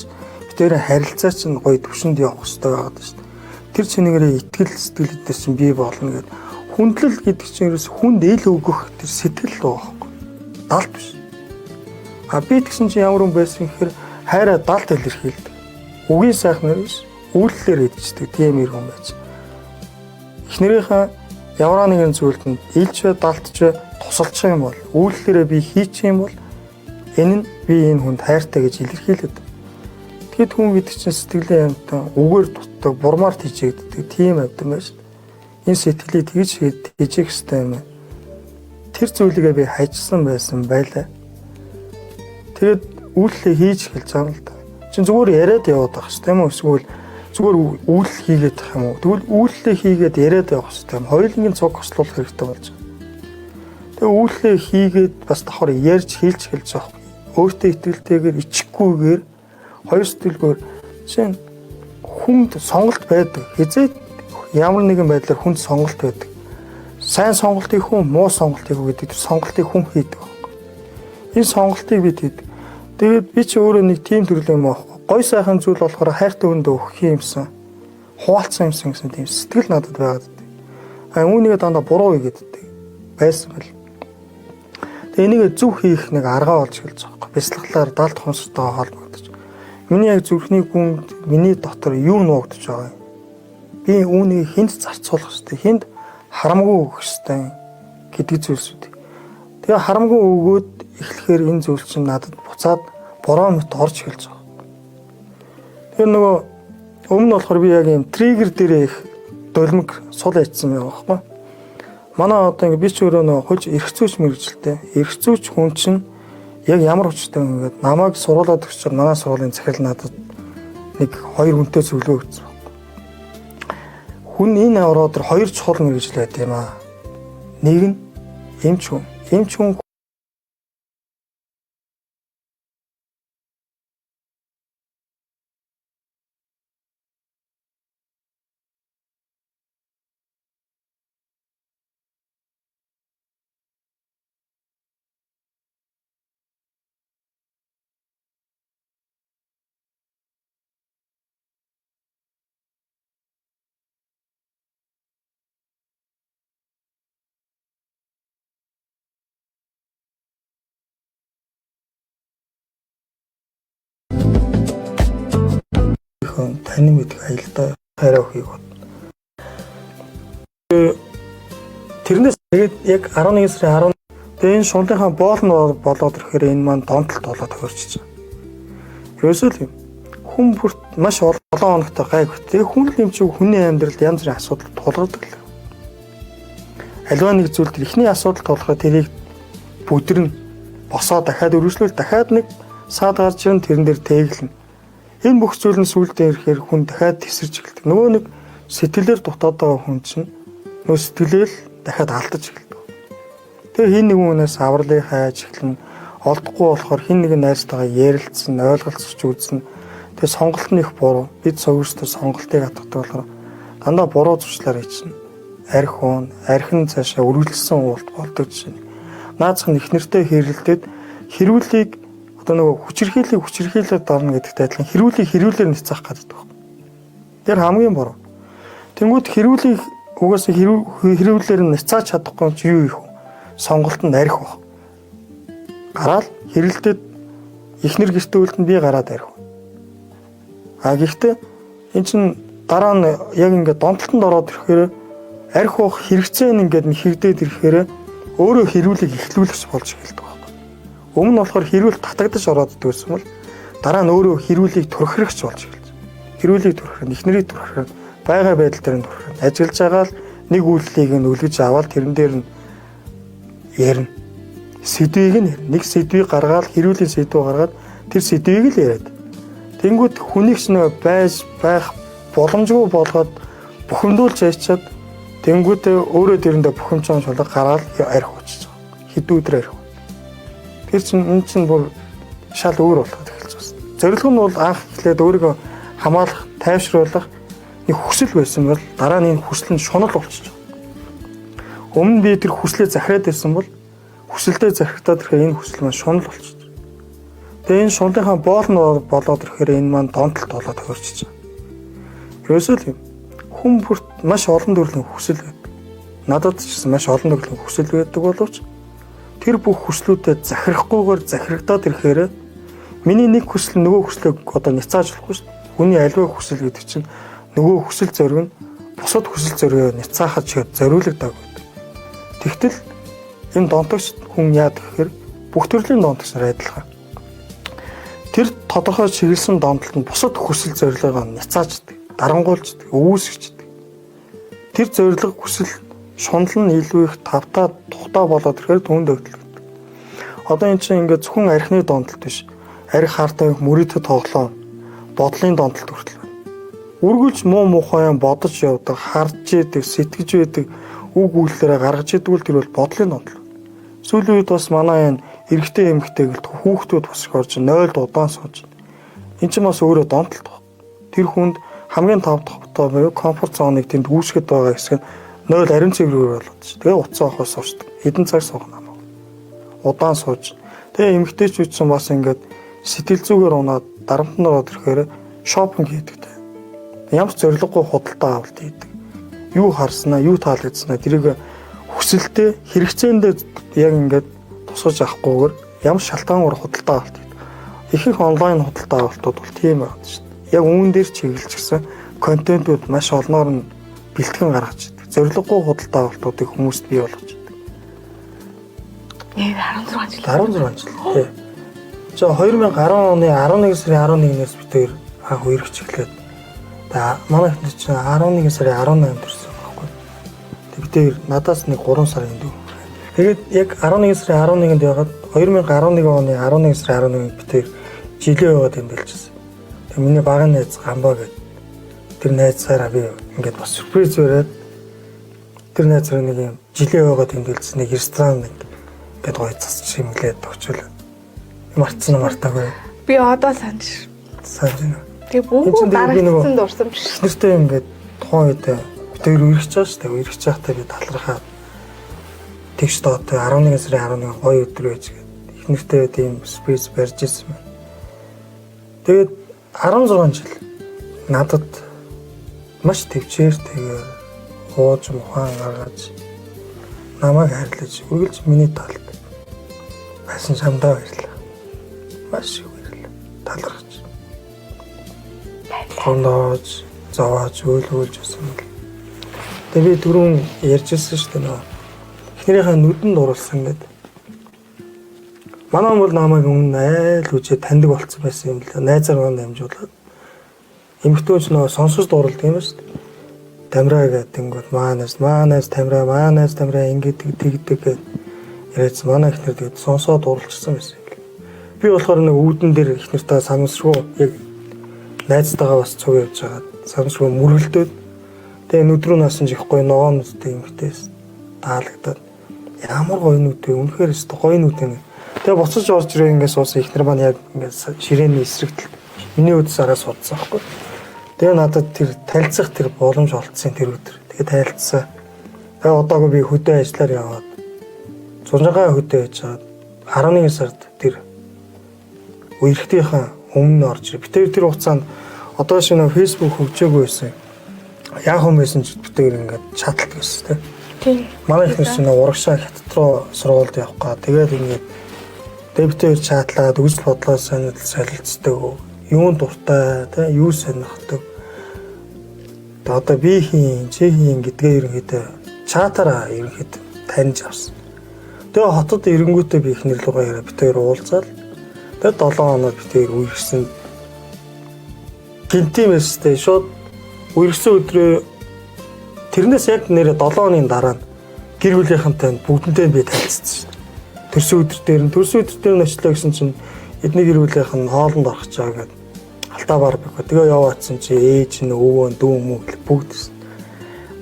битээрээ харилцаа чинь гоё төвшөнд явах хэрэгтэй байгаад шүү дээ. Тэр чинээрээ итгэл сэтгэлдээ чинь бий болно гэдэг. Хүндлэл гэдэг чинь ерөөс хүнд ил өгөх тэр сэтгэл л байхгүй. Далд биш. Би тэгсэн чинь ямар хүн байсан гэхээр хайраа далд илэрхийлдэг. Үгийн сайхнаар биш, үйлдэлээр эдгэждэг тийм ир хүн байж. Эхнэрийнхээ ямар нэгэн зүйлд нь илж бай, далдж бай, тусалчих юм бол, үйлдэлээрээ би хийчих юм бол энэ нь би энэ хүнд хайртай гэж илэрхийлээд. Тэгэхэд хүн гэдэг чинь сэтгэлийн амьтан үгээр дутдаг, бурмаар тийжэгддэг тийм амьтан байж. Энэ сэтгэлийг тэгж хийжих хэрэгтэй юм. Тэр зүйлийгээ би хайчсан байсан байлаа. Тэгээд үйлдэлээ хийж эхэлж байгаа юм л да. Чин зүгээр яриад яваад байх шүү дээ юм уу? Эсвэл зүгээр үйл хийгээд тах юм уу? Тэгвэл үйлдэл хийгээд яриад явах хэрэгтэй юм. Хоёулынгийн цуг хослуулах хэрэгтэй болж байгаа. Тэгээ үйлдэл хийгээд бас давхар ярьж хэлж хэлж явах. Өөртөө итгэлтэйгээр ичхгүйгээр хоёр сэтгэлгээр чинь хүнд сонголт байдаг. Хизээд ямар нэгэн байдлаар хүнд сонголт байдаг. Сайн сонголтыг хүн, муу сонголтыг гэдэг сонголтыг хүн хийдэг. Энэ сонголтыг бид хийдэг. Тэгээд би ч өөрөө нэг тийм төрлийн юм аахгүй. Гой сайхан зүйл болохоор хайртай хүндээ өгөх юмсан. Хуваалцсан юмсан гэсэн тийм сэтгэл надад байгаад дээ. Үүнийгээ дандаа буруу хийгээд байсан бэл. Тэгээ энийг зөв хийх нэг арга болж эхэлж байгаа юм. Бяцлаглаар далд хонстой холбогдож. Миний яг зүрхний гүнд миний дотор юу нуугдж байгаа юм? Би үүнийг хүнд зарцуулах хэрэгтэй. Хүнд харамгүй өгөх хэрэгтэй гэдэг зүйлсүүд. Тэгээ харамгүй өгөөд эхлэхээр энэ зүйл чинь надад буцаад бороо мэт орж эхэлж байгаа. Тэгээ нөгөө өмнө болохоор би яг юм триггер дээрээ их долмиг сул ячсан байгаа байхгүй. Манай одоо ингэ би ч өөрөө нөгөө хож эрх зүйч мэрэгчлээ. Эрх зүйч хүн чинь яг ямар хүчтэй юм гээд намайг сургуулаад өгч манай сургуулийн захирал надад нэг хоёр хүнтэй зөвлөгөө өгсөн. Хүн энэ ороод хоёр чухал мэрэгжил байт юм аа. Нэг нь эмч хүн. Эмч хүн таны мэдэх аялдаа хайраа өгөхийг бод. Тэрнээс тэгээд яг 11 сарын 10 тэгээд энэ шунлынхаа боол нь болоод ирэхээр энэ маань донтолт болоод хөрчиж байгаа. Ерөөсөө л хүн бүрт маш олон хоногтой гайг. Тэгээд хүн л юм чи хүний амьдралд янз бүрийн асуудал тулгардаг л. Аливаа нэг зүйл төр ихний асуудал тулгархад тэрийг бүдэрнэ босоо дахиад өргөжлүүл дахиад нэг саад гарч ирэн тэрэн дээр тэглэнэ. Энэ бүх зүйл нь сүулдэ ирэхээр хүн дахиад тесэрч эхэлдэг. Нөгөө нэг сэтгэлээр дутаад байгаа хүн чинь нөгөө сэтгэлээл дахиад алдаж эхэлдэг. Тэгээ хин нэгэн хүнээс авралыг хайж эхэлнэ. Олдохгүй болохоор хин нэгэн найртайгаа ярилцсан, ойлголцож үзнэ. Тэгээ сонголт нь их буруу. Бид өөрсдөө сонголтыг хатгадаг болохоор дандаа буруу зуршлаар хийчихнэ. Архин цаашаа үргэлжлсэн уулт болдог жишээ. Наацх нь их нэртэй хэрэлдээд хэрүүлийг одоо нөгөө хүчирхийлэлд орно гэдэгтэй адилхан хэрүүлээр нэцээх гэдэг байна. Тэр хамгийн буруу. Тэнгүүд хэрүүлийг угаасаа хэрүүлээр нэцааж чадахгүй юм чи юу их вэ? Сонголт нь арх баг. Гараал хэрэлдээд ихнэр гэртээ үлдэнд би гараад арх. Гэхдээ эн чин дараа нь яг ингээд донтолтонд ороод ирэхээр арх баг хэрэгцээ нь ингээд нэгдээд ирэхээр өөрөө хэрүүлийг эхлүүлэгч болж эхэлдэг. Өмнө нь болохоор хэрүүл татагдаж ороод идсэн бол дараа нь өөрөө хэрүүлийг төрхрөгч болж эхэлж. Хэрүүлийг төрхрөх, ихнэрийг төрхрөх, байгаль байдал дээр нь төрхрөх. Ажиллаж байгаа л нэг үйлдэлийг нь үлгэж аваад тэрэн дээр нь ярина. Сэдвийг нь ярина. Нэг сэдвийг гаргаад хэрүүлийн сэдвийг гаргаад тэр сэдвийг л яриад. Тэнгүүд хүнийг ч нөө байж байх боломжгүй болгоод бухимдуулж яачаад тэнгүүд өөрөө тэрэндээ бухимдсан шулга гараад арх уучиж байгаа. Хэдэн өдөр арх. Тэр чинь энэ чинь бүр шал өөр болоход эхэлж байна. Зорилго нь бол анх эхлээд өөрийгөө хамгаалах, тайвшруулах нэг хүсэл байсан бол дараа нь энэ хүсэл нь шунал болчихж байгаа. Өмнө би тэр хүслээ захираад байсан бол хүсэлдээ захирагдаад ирэхээр энэ хүсэл маань шунал болчихж байна. Тэгээ энэ шунлынхаа боол нь болоод ирэхээр энэ маань донтолт болоод хөрчиж байгаа. Ерөөсөө л хүн бүрт маш олон төрлийн хүсэл байдаг. Надад ч гэсэн маш олон төрлийн хүсэл байдаг боловч тэр бүх хүслүүдэд захирахгүйгээр захирагдаад ирэхээр миний нэг хүсэл нөгөө хүслийг одоо няцааж болохгүй шүү дээ. Хүний аливаа хүсэл гэдэг чинь нөгөө хүсэл зориг нь бусад хүсэл зоригоо няцаахад чигээр зориулагддаг байдаг. Тэгтэл энэ донтогч хүн яад гэхээр бүх төрлийн донтогч нар адилхан. Тэр тодорхой чиглэсэн донтолтод бусад хүсэл зорилгоо няцааждаг, дарангуйлждаг, өвөөсгчдэг. Тэр зорилго хүсэл шунал нь илүү их тавтаа тухтаа болоод ирэхээр түн дэвтэлдэг. Одоо эн чинь ингээд зөвхөн архины донтолт биш. Арх хартаа мөрөдөд тоглоом, бодлын донтолт хүртэл байна. үргэлж муу мухай бодож явдаг, харж яадаг, сэтгэж байдаг үг үйлдэлээ гаргаж идэг л тэр бол бодлын онол. Сүүлийн үед бас манай энэ эрэгтэй эмэгтэй гэлт хүүхдүүд бас их орж 0-д удаан сууж. Энд чинь бас өөрөө донтолт баг. Тэр хүнд хамгийн тав дахь бутаа буюу комфорт зоныг тэнд үүсгэхэд байгаа хэсэг нь 0 ариун цэврээр болоод чи. Тэгээ уцаа авахаас суучдаг. Хэдэн цаг суух намаа. Удаан сууж. Тэгээ эмэгтэйчүүд ч бас ингээд сэтгэл зүгээр унаад дарамтнд ороод ирэхээр шопинг хийдэг. Ямар ч зориггүй худалдаа авалт хийдэг. Юу харснаа, юу таалагдсанаа тэрийг хүсэлтэд хэрэгцээндээ яг ингээд тусгаж авахгүйгээр ямар шалтгаангаар худалдаа авалт хийдэг. Ихэнх онлайн худалдаа авалтууд бол тийм байна шүү дээ. Яг үүн дээр чиглэлчихсэн контентууд маш олноор нь бэлтгэн гаргаж идэг. Зориггүй худалдаа авалтуудыг хүмүүст бий болгож идэг. 16 жил. 16 жил. Тий. За 2010 оны 11 сарын 11-ээс бид хоёр анх үерхэж эхлээд манай ихний чинь 11 сарын 18-нд төрсөн байхгүй. Бид хоёр надаас нэг 3 сарын дүү. Тэгээд яг 11 сарын 11-нд яваад 2011 оны 11 сарын 11-нд бид хоёр жилээ яваад тэмдэглэжсэн. Тэгээд миний багын найз Гамбаа гэдэг тэр найзаараа би ингээд бас сюрприз өрөөд тэр найзаар нэг юм жилээ яваад тэмдэглэсэн нэг ресторан ингээд гоё засч шимглээд очвол мартсан мартаагүй. Би одоо санаж байна. Тэгээ бүгд дарагдсан дурсан биш. Нэртэй ингээд тухайн үед бид хоёр үерхэж байгаа шүү дээ. Үерхэж байхдаа би талархаа тэгш доотой 11 сарын 11 гоё өдөр байж гээд их нэртэй тийм спейс барьж ирсэн байна. Тэгээд 16 жил надад маш төвчээр тэгээ ууж мухаан гаргаж намайг хайрлаж үргэлж миний талд байсан самдаа баярлаа. Маш их баярлаа. Талархаж. Хондоож, зовоож, өөлгөөлж байсан юм. Тэгээ би түрүүн ярьжсэн шүү дээ нөө. Эхнэрийнхээ нүдэнд уруулсан гэдэг. Манай бол намайг өмнө айл үжээ таньдаг болцсон байсан юм л да. Найзаар маань дамжуулаад. Эмэгтэйч нөө сонсож дууралдаг юм шүү дээ. Тамираа гэдэг нь маанаас тамираа ингээд тэгдэг гэдэг яриадсан. Манай эхнэр тэгээд сонсоод дууралчихсан байсан юм. Би болохоор нэг үүдэн дээр эхнэртэй санамсруу яг найзтайгаа бас цуг явж байгаа. Санамсруу мөргөлдөөд тэгээ нүдрүү насан ч их гоё ногоон нүдтэй эмэгтэйс таалагдаад ямар гоё нүд вэ? Үнэхээр өстө гоё нүд юм. Тэгээ буцаж орж ирээ ингээд суусан эхнэр маань яг ингээд ширээний эсрэгтэл миний өдөс араас судсан байхгүй. Тэгээ надад тэр танилцах тэр боломж олцсон тэр өдөр. Тэгээ танилцсан. Тэгээ одоогүй би хөдөө ажиллаар яваад Зунжагаа хөдөө яжгаад 11 сард тэр үерхтийнхэн өмнө орж ирээ. Бид тэр хугацаанд одоо шинэ Facebook хөгжөөгүй байсан. Яг хүмүүс ч бид тэр ингээд чаталт гэсэн тийм. Манай их нэг урагшаа хятад руу сургуульд явах га. Тэгээд ингээд дэвтэр чатлаад үзэл бодлоо солилцдог. Юун дуртай, тэ юу сонирхдаг. Одоо би чи хийн гэдгээ ерөнхийдөө чатаараа ерөнхийдөө таньж авсан. Тэгээ хотод ирэнгүүтээ би их нэрлүүгээ яриа бид хоёр уулзаад тэгээ 7 хоног бид хоёр үерхсэн. Гинтимэстэй шууд үерхсэн өдрөө тэрнээс яг нэрээ 7 хоногийн дараа гэр бүлийнхэнтэй бүгдэнтэй би танилцсан. Төрсөн өдөр дээр нь очлоо гэсэн чинь эдний гэр бүлийнхэн хоолнд орох гэж байгаа гэдэг алтаа барбек. Тэгээ яваадсан чи ээж нь өвөө дүү мүү бүгд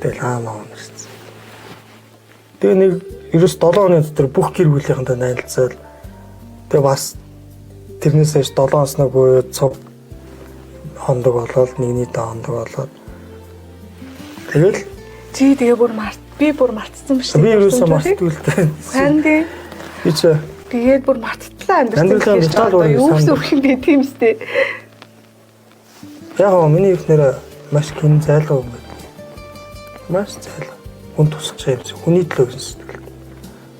тэгэл аамаа унарсан. Тэгээ нэг ерөөс 7 хоногийн дотор бүх гэр бүлийнхэнтэй найзалцаад тэгээ бас тэрнээс хойш 7 хоносноо буюу цог хондог болоод нэгний даа хондог болоод тэгэл чи тэгээ би бүр мартсан биш. Би ерөөсөө мартгүй л дээ. Хан дээ. Би ч тэгээд бүр марттлаа амьдрал юу өөх юм бэ тийм үстэй. Яг миний ихнэр маш гин зайлгаа юм байна. Маш зайлгаа. Хүн тусах юм шиг хүний төлөө гэсэн сэтгэл.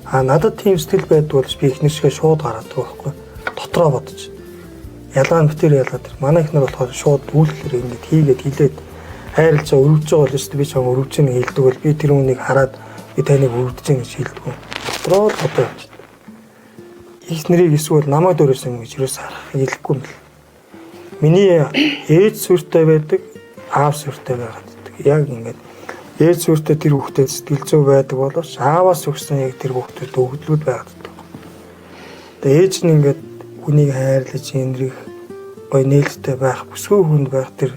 Надад тийм сэтгэл байдаг болж би ихнэр шигээ шууд гаргадаг байхгүй. Дотроо бодож. Ялгаа нь битэр ялгаад тэр. Манай ихнэр болохоор шууд үйлчлэр ингэж хийгээд хилээд хайрлаж өрөвж байгаа бол шүү дээ. Би ч өрөвж нэг хэлдэг бол би тэр үнийг хараад би таныг өрөвдөж байгаа гэж хэлдэг. Дотроо бодоо явж. Ихнэрийг эсвэл намайг дөрөсөн гэж юус харах хэлэхгүй юм л. Миний ээж сүртэй байдаг, аав сүртэй байгаад байдаг. Яг ингэж ээж сүртэй тэр хүүхдэд сэтгэл зүй байдаг боловч ааваас өгсөн яг тэр хүүхдэд өгдлүүд байгаад байдаг. Тэгээ ээж нь ингэж хүнийг хайрлаж энэрх гоё нээлттэй байх, бүсгүй хүнд байх тэр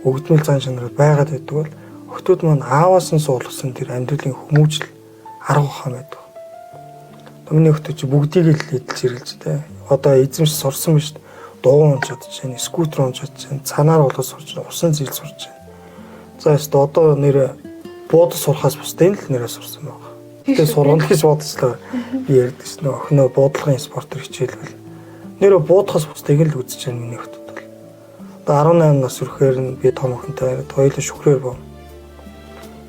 өгдмөл зан чанарууд байгаад байдаг бол охтууд маань ааваас нь суулгасан тэр амьдралын хүмүүжил арга ухаан байдаг. Миний охтууд чи бүгдийг л эдэлж ирэлж тэ. Одоо эзэмш сурсан биш дуу унж чадчихээн, скутер унж чадчихээн, цанаар болоод сурч байна, усан зил сурч байна. За ёстой одоо нэрэ бууд сурахаас бусдын л нэрээ сурсан байгаа. Тэгээ сургана гэж бодчихлоо. Би ярьдаг ш нь охиноо буудлагын спортер хичээлвэл нэрээ буудахаас бусдыг л үзэж байна миний охтууд бол. Одоо 18 нас хүрэхээр нь би том охинтой хоёулаа шүхрээр боо.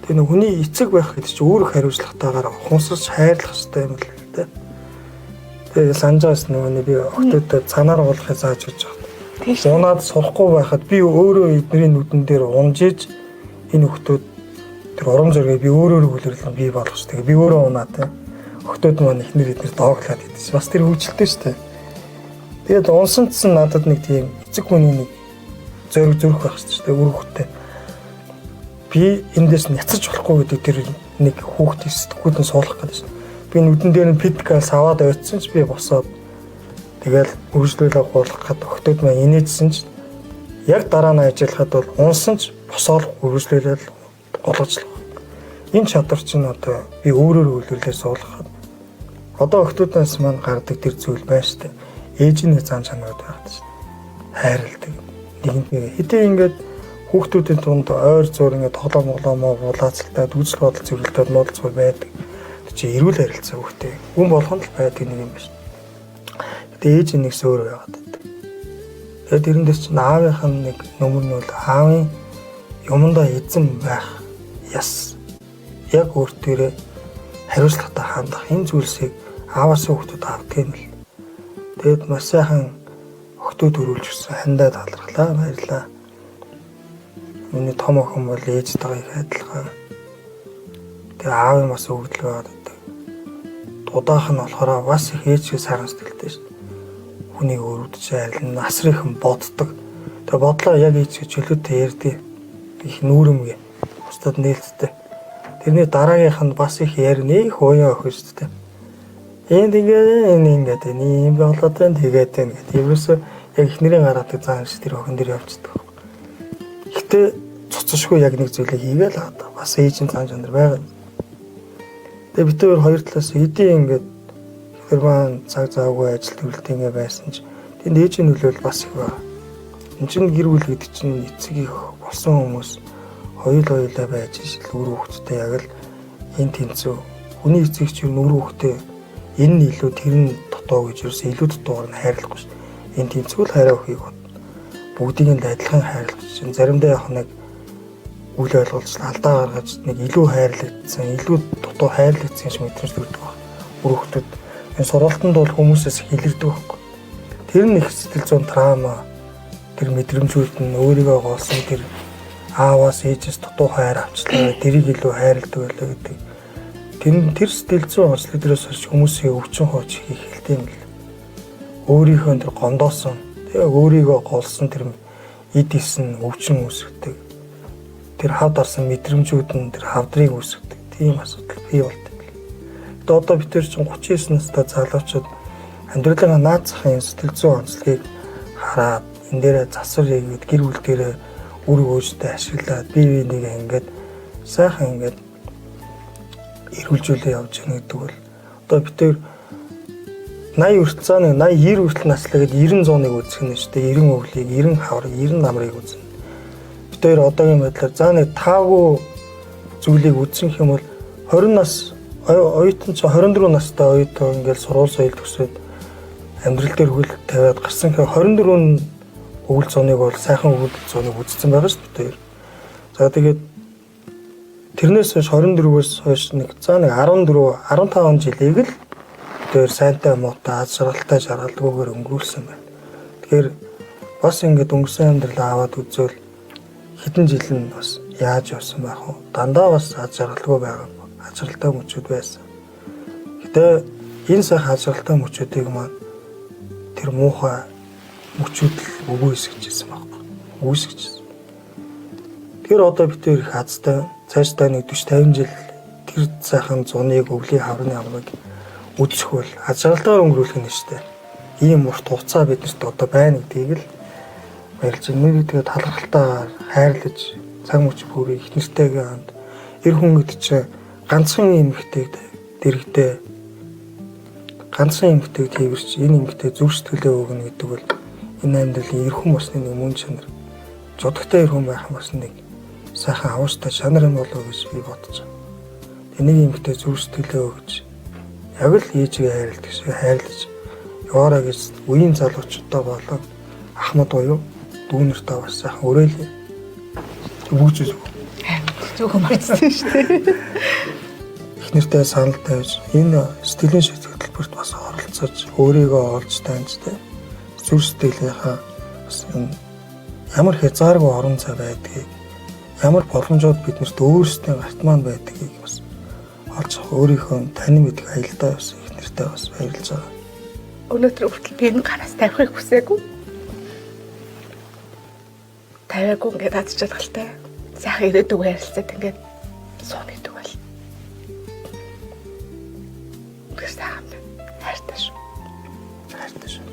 Тэгээ нэг хүний эцэг байх гэдэг чинь өөр хариуцлагатайгаар хунсарч хайрлах хэрэгтэй юм л тэ. Тэгээ санджаас нөгөө би охтуудад цанаар болгохыг зааж өгч байгаа. Унаад сурахгүй байхад би өөрөө эдний нүдэн дээр унжиж энэ охтууд тэр урам зориг би өөрөөр хүлэрлэн бий болгох ш. Тэгээ би өөрөө унаад тэ. Охтууд маань ихнэр эднэр дооглоод идэв ш. Бас тэр хөвчлөлтэй ш. Тэгээд унсанцсан надад нэг тийм эцэг хүний нэг зориг байх ш. Үр хөвгтэй. Би эндээс няцаж болохгүй гэдэг тэр нэг хүүхдийн сэтгүүлд нь суулгах гэдэг ш. Би нүдэн дээр нь педикалс аваад ойцсон ч би босоод тэгэл үргэлжлүүлээ гуулгахад охтууд маань инээдсэн ч яг дараа нь ажиллахад бол унсан ч босоод үргэлжлүүлээд голгочлоо. Энэ чадвар чинь одоо би өөрөөр хөлөөлөө суулгахад одоо охтуудаас маань гардаг тэр зүйл байна штэ. Ээжийн зан чанарууд байдаг штэ. Хайрладаг. Нэгэнт хэдий ингээд хүүхдүүдийн тунд ойр зур ингээд тоглоом булаацалтай үзэл бодол зөвлөлтөд модалцгүй байдаг. Чи эрүүл харилцаа хүүхдээ хүн болгонд л байдаг нэг юм байна. Гэтэ ээж нэгс өөр байгаад байдаг. Тэгээд тэрнээс чинь аавынх нь нэг нөмөр нь бол аавын юмдаа эзэн байх яс. Яг өөртөө хариуцлагатай хандах энэ зүйлсийг ааваас хүүхдүүд авдаг юм л. Тэгээд маш сайхан охтууд өрүүлж өгсөн хандаа талархлаа баярлаа. Миний том охин бол ээжтэйгээ их адилхан. Тэгээ аавын бас өвдөл байгаад байдаг. Дудаах нь болохоор бас их ээжээс харан сэтгэлтэй шүү дээ. Хүнийг өрөвдөж хайрлан насрынхан боддог. Тэгээ бодлоо яг ээжгээ чөлөөтэй ярьдээ. Их нүүрэмгээ. Бусдад нээлттэй. Тэрний дараагийнх нь бас их ярина их уян охин шүү дээ. Энд ингээд ийм болоод байна тэгээд байна гэдэг. Ерөөсөө яг ихнэрийн гаргадаг зан шиг тэр охин дээр явчихдаг. Гэтэ цуцшгүй яг нэг зүйлийг хийгээл байгаа. Бас ээжийн зан чанар байгаа. Тэгээ бид хоёр талаас эдийн ингээд тэр маань цаг завгүй ажил төрөлтэй ингээ байсан ч тэнд ээжийн нөлөөл бас их байна. Энд чинь гэр бүл гэдэг чинь эцэг их болсон хүмүүс хоёулаа байж ижил үр хөвгттэй яг л энэ тэнцүү хүний эцэг чинь үр хөвгттэй энэ нь илүү тэр нь дотоо гэж ерөөсөө илүү дотоогоор нь хайрлахгүй шүү. Энэ тэнцүү л хайраа өхийг бод. Бүгдийг нь адилхан хайрлах чинь заримдаа яг нэг үйл ойлголцол алдаа гаргаж нэг илүү хайрлагдсан, илүү дутуу хайрлагдсан шиг мэдрэмж төрдөг баг. Үр хөвгтөд энэ сургалтанд бол хүмүүсээс хилэрдэг байхгүй. Тэр нь их сэтгэл зүйн траума, тэр мэдрэмжүүд нь өөрийгөө голсон тэр ааваас ээжээс дутуу хайр авчлаа, тэрийг илүү хайрладаг байлаа гэдэг. Тэр сэтгэл зүйн онцлог дээрээс хойш хүмүүсийн өвчин хооч хийх хэлтэй юм л. Өөрийнхөө тэр гондоосон, тэгээ өөрийгөө голсон тэр эд исэн өвчин үүсгдэг. Тэр хавд орсон мэдрэмжүүд нь тэр хавдрыг үүсгдэг. Тийм асуудал бий болдог. Тэгээд одоо бид тэр чинь 39 настай залуучууд амьдралынхаа наацхан сэтгэл зүйн онцлогийг хараад энэ дээрээ засвар хийгээд гэр бүл дээрээ үр хөөжтэй ашиглаад бие бинийгээ ингээд сайхан ингээд эргүүлжүүлээ явж байгаа гэдэг бол одоо бид тэр 80 хүртэл 80 90 хүртэл наслаа гээд 90 100-ыг үзэх нь шүү дээ. 90 өвлийг, 90 хаврыг, 90 намрыг үзнэ. Бид тэр одоогийн байдлаар заа нэг таагүй зүйлийг үзэх юм бол 20 нас оюутан ч 24 настай оюутан ингээд сургууль соёл төгсөөд амьдрал дээр хөл тавиад гарсан хэрэг 24 өвөл зоныг бол сайхан өвөл зоныг үзсэн байгаа шүү дээ. За тэгээд тэрнээс хойш 24-өөс хойш нэг заа нэг 14 15 жилийг л тэр сайнтай муутай аз жаргалтай жаргалгүйгээр өнгөрүүлсэн байна. Тэгэхээр бас ингээд өнгөрсөн амьдралаа аваад үзвэл хэдэн жил нь бас яаж явсан байх вэ? Дандаа бас аз жаргалгүй байгаа. Аз жаргалтай мөчүүд байсан. Гэтэ энэ сайхан аз жаргалтай мөчүүдийг маань тэр муухай мөчүүд л өгөөсгөжсэн байхгүй. Үүсгэжсэн. Тэр одоо бид тэр их азтай цаашдаа нэг 40 50 жил тэр сайхан зуныг өвлийн хаврын амрыг үзэх бол аз жаргалтайгаар өнгөрүүлэх нь шүү дээ. Ийм урт хугацаа биднэрт одоо байна гэдгийг л баярлж нэр тэгээд талархалтайгаар хайрлаж цаг мөч бүрий их нэртэйгээ ханд эр хүн гэдэг чинь ганцхан эмэгтэй дэрэгдээ ганцхан эмэгтэй тэрч энэ эмэгтэй зүрх сэтгэлээ өгнө гэдэг бол энэ амьдралын эр хүн басны нэг мөн чанар зодогтой эр хүн байх юм бас нэг сайхан авуустай чанар юм болов гэж би бодож байна. Энийг эмэгтэй зүрх сэтгэлээ өгч яг л ээжигээ хайрладаг шиг хайрлаж яваараа гэж үеийн залуучуудаа болон ахмад буюу дүүнэртэй бас сайхан өрөөлөө. Бүгд Зөвхөн мэдсэн шүү дээ. их нэртэй санал тавьж энэ сэтгэлийн шийдвэрлэлд бас оролцож өөрийгөө олж таньж зүрх сэтгэлийнхаа бас энэ ямар хязгааргүй орон зай байдгийг ямар боломжууд биднэрт өөрсдөө гарт маань байдгийг бас олж өөрийнхөө танин мэдэх аялдаа бас их нэртэй бас баярлж байгаа. Өнөөдөр хүртэл би энэ гараас тавихыг хүсээгүй. Тавиагүй ингээд адж чадгалтай. Сайхан ирээдүг ярилцаад ингээд суун гэдэг бол. Тэгс таам хайртай шүү. Хайртай шүү.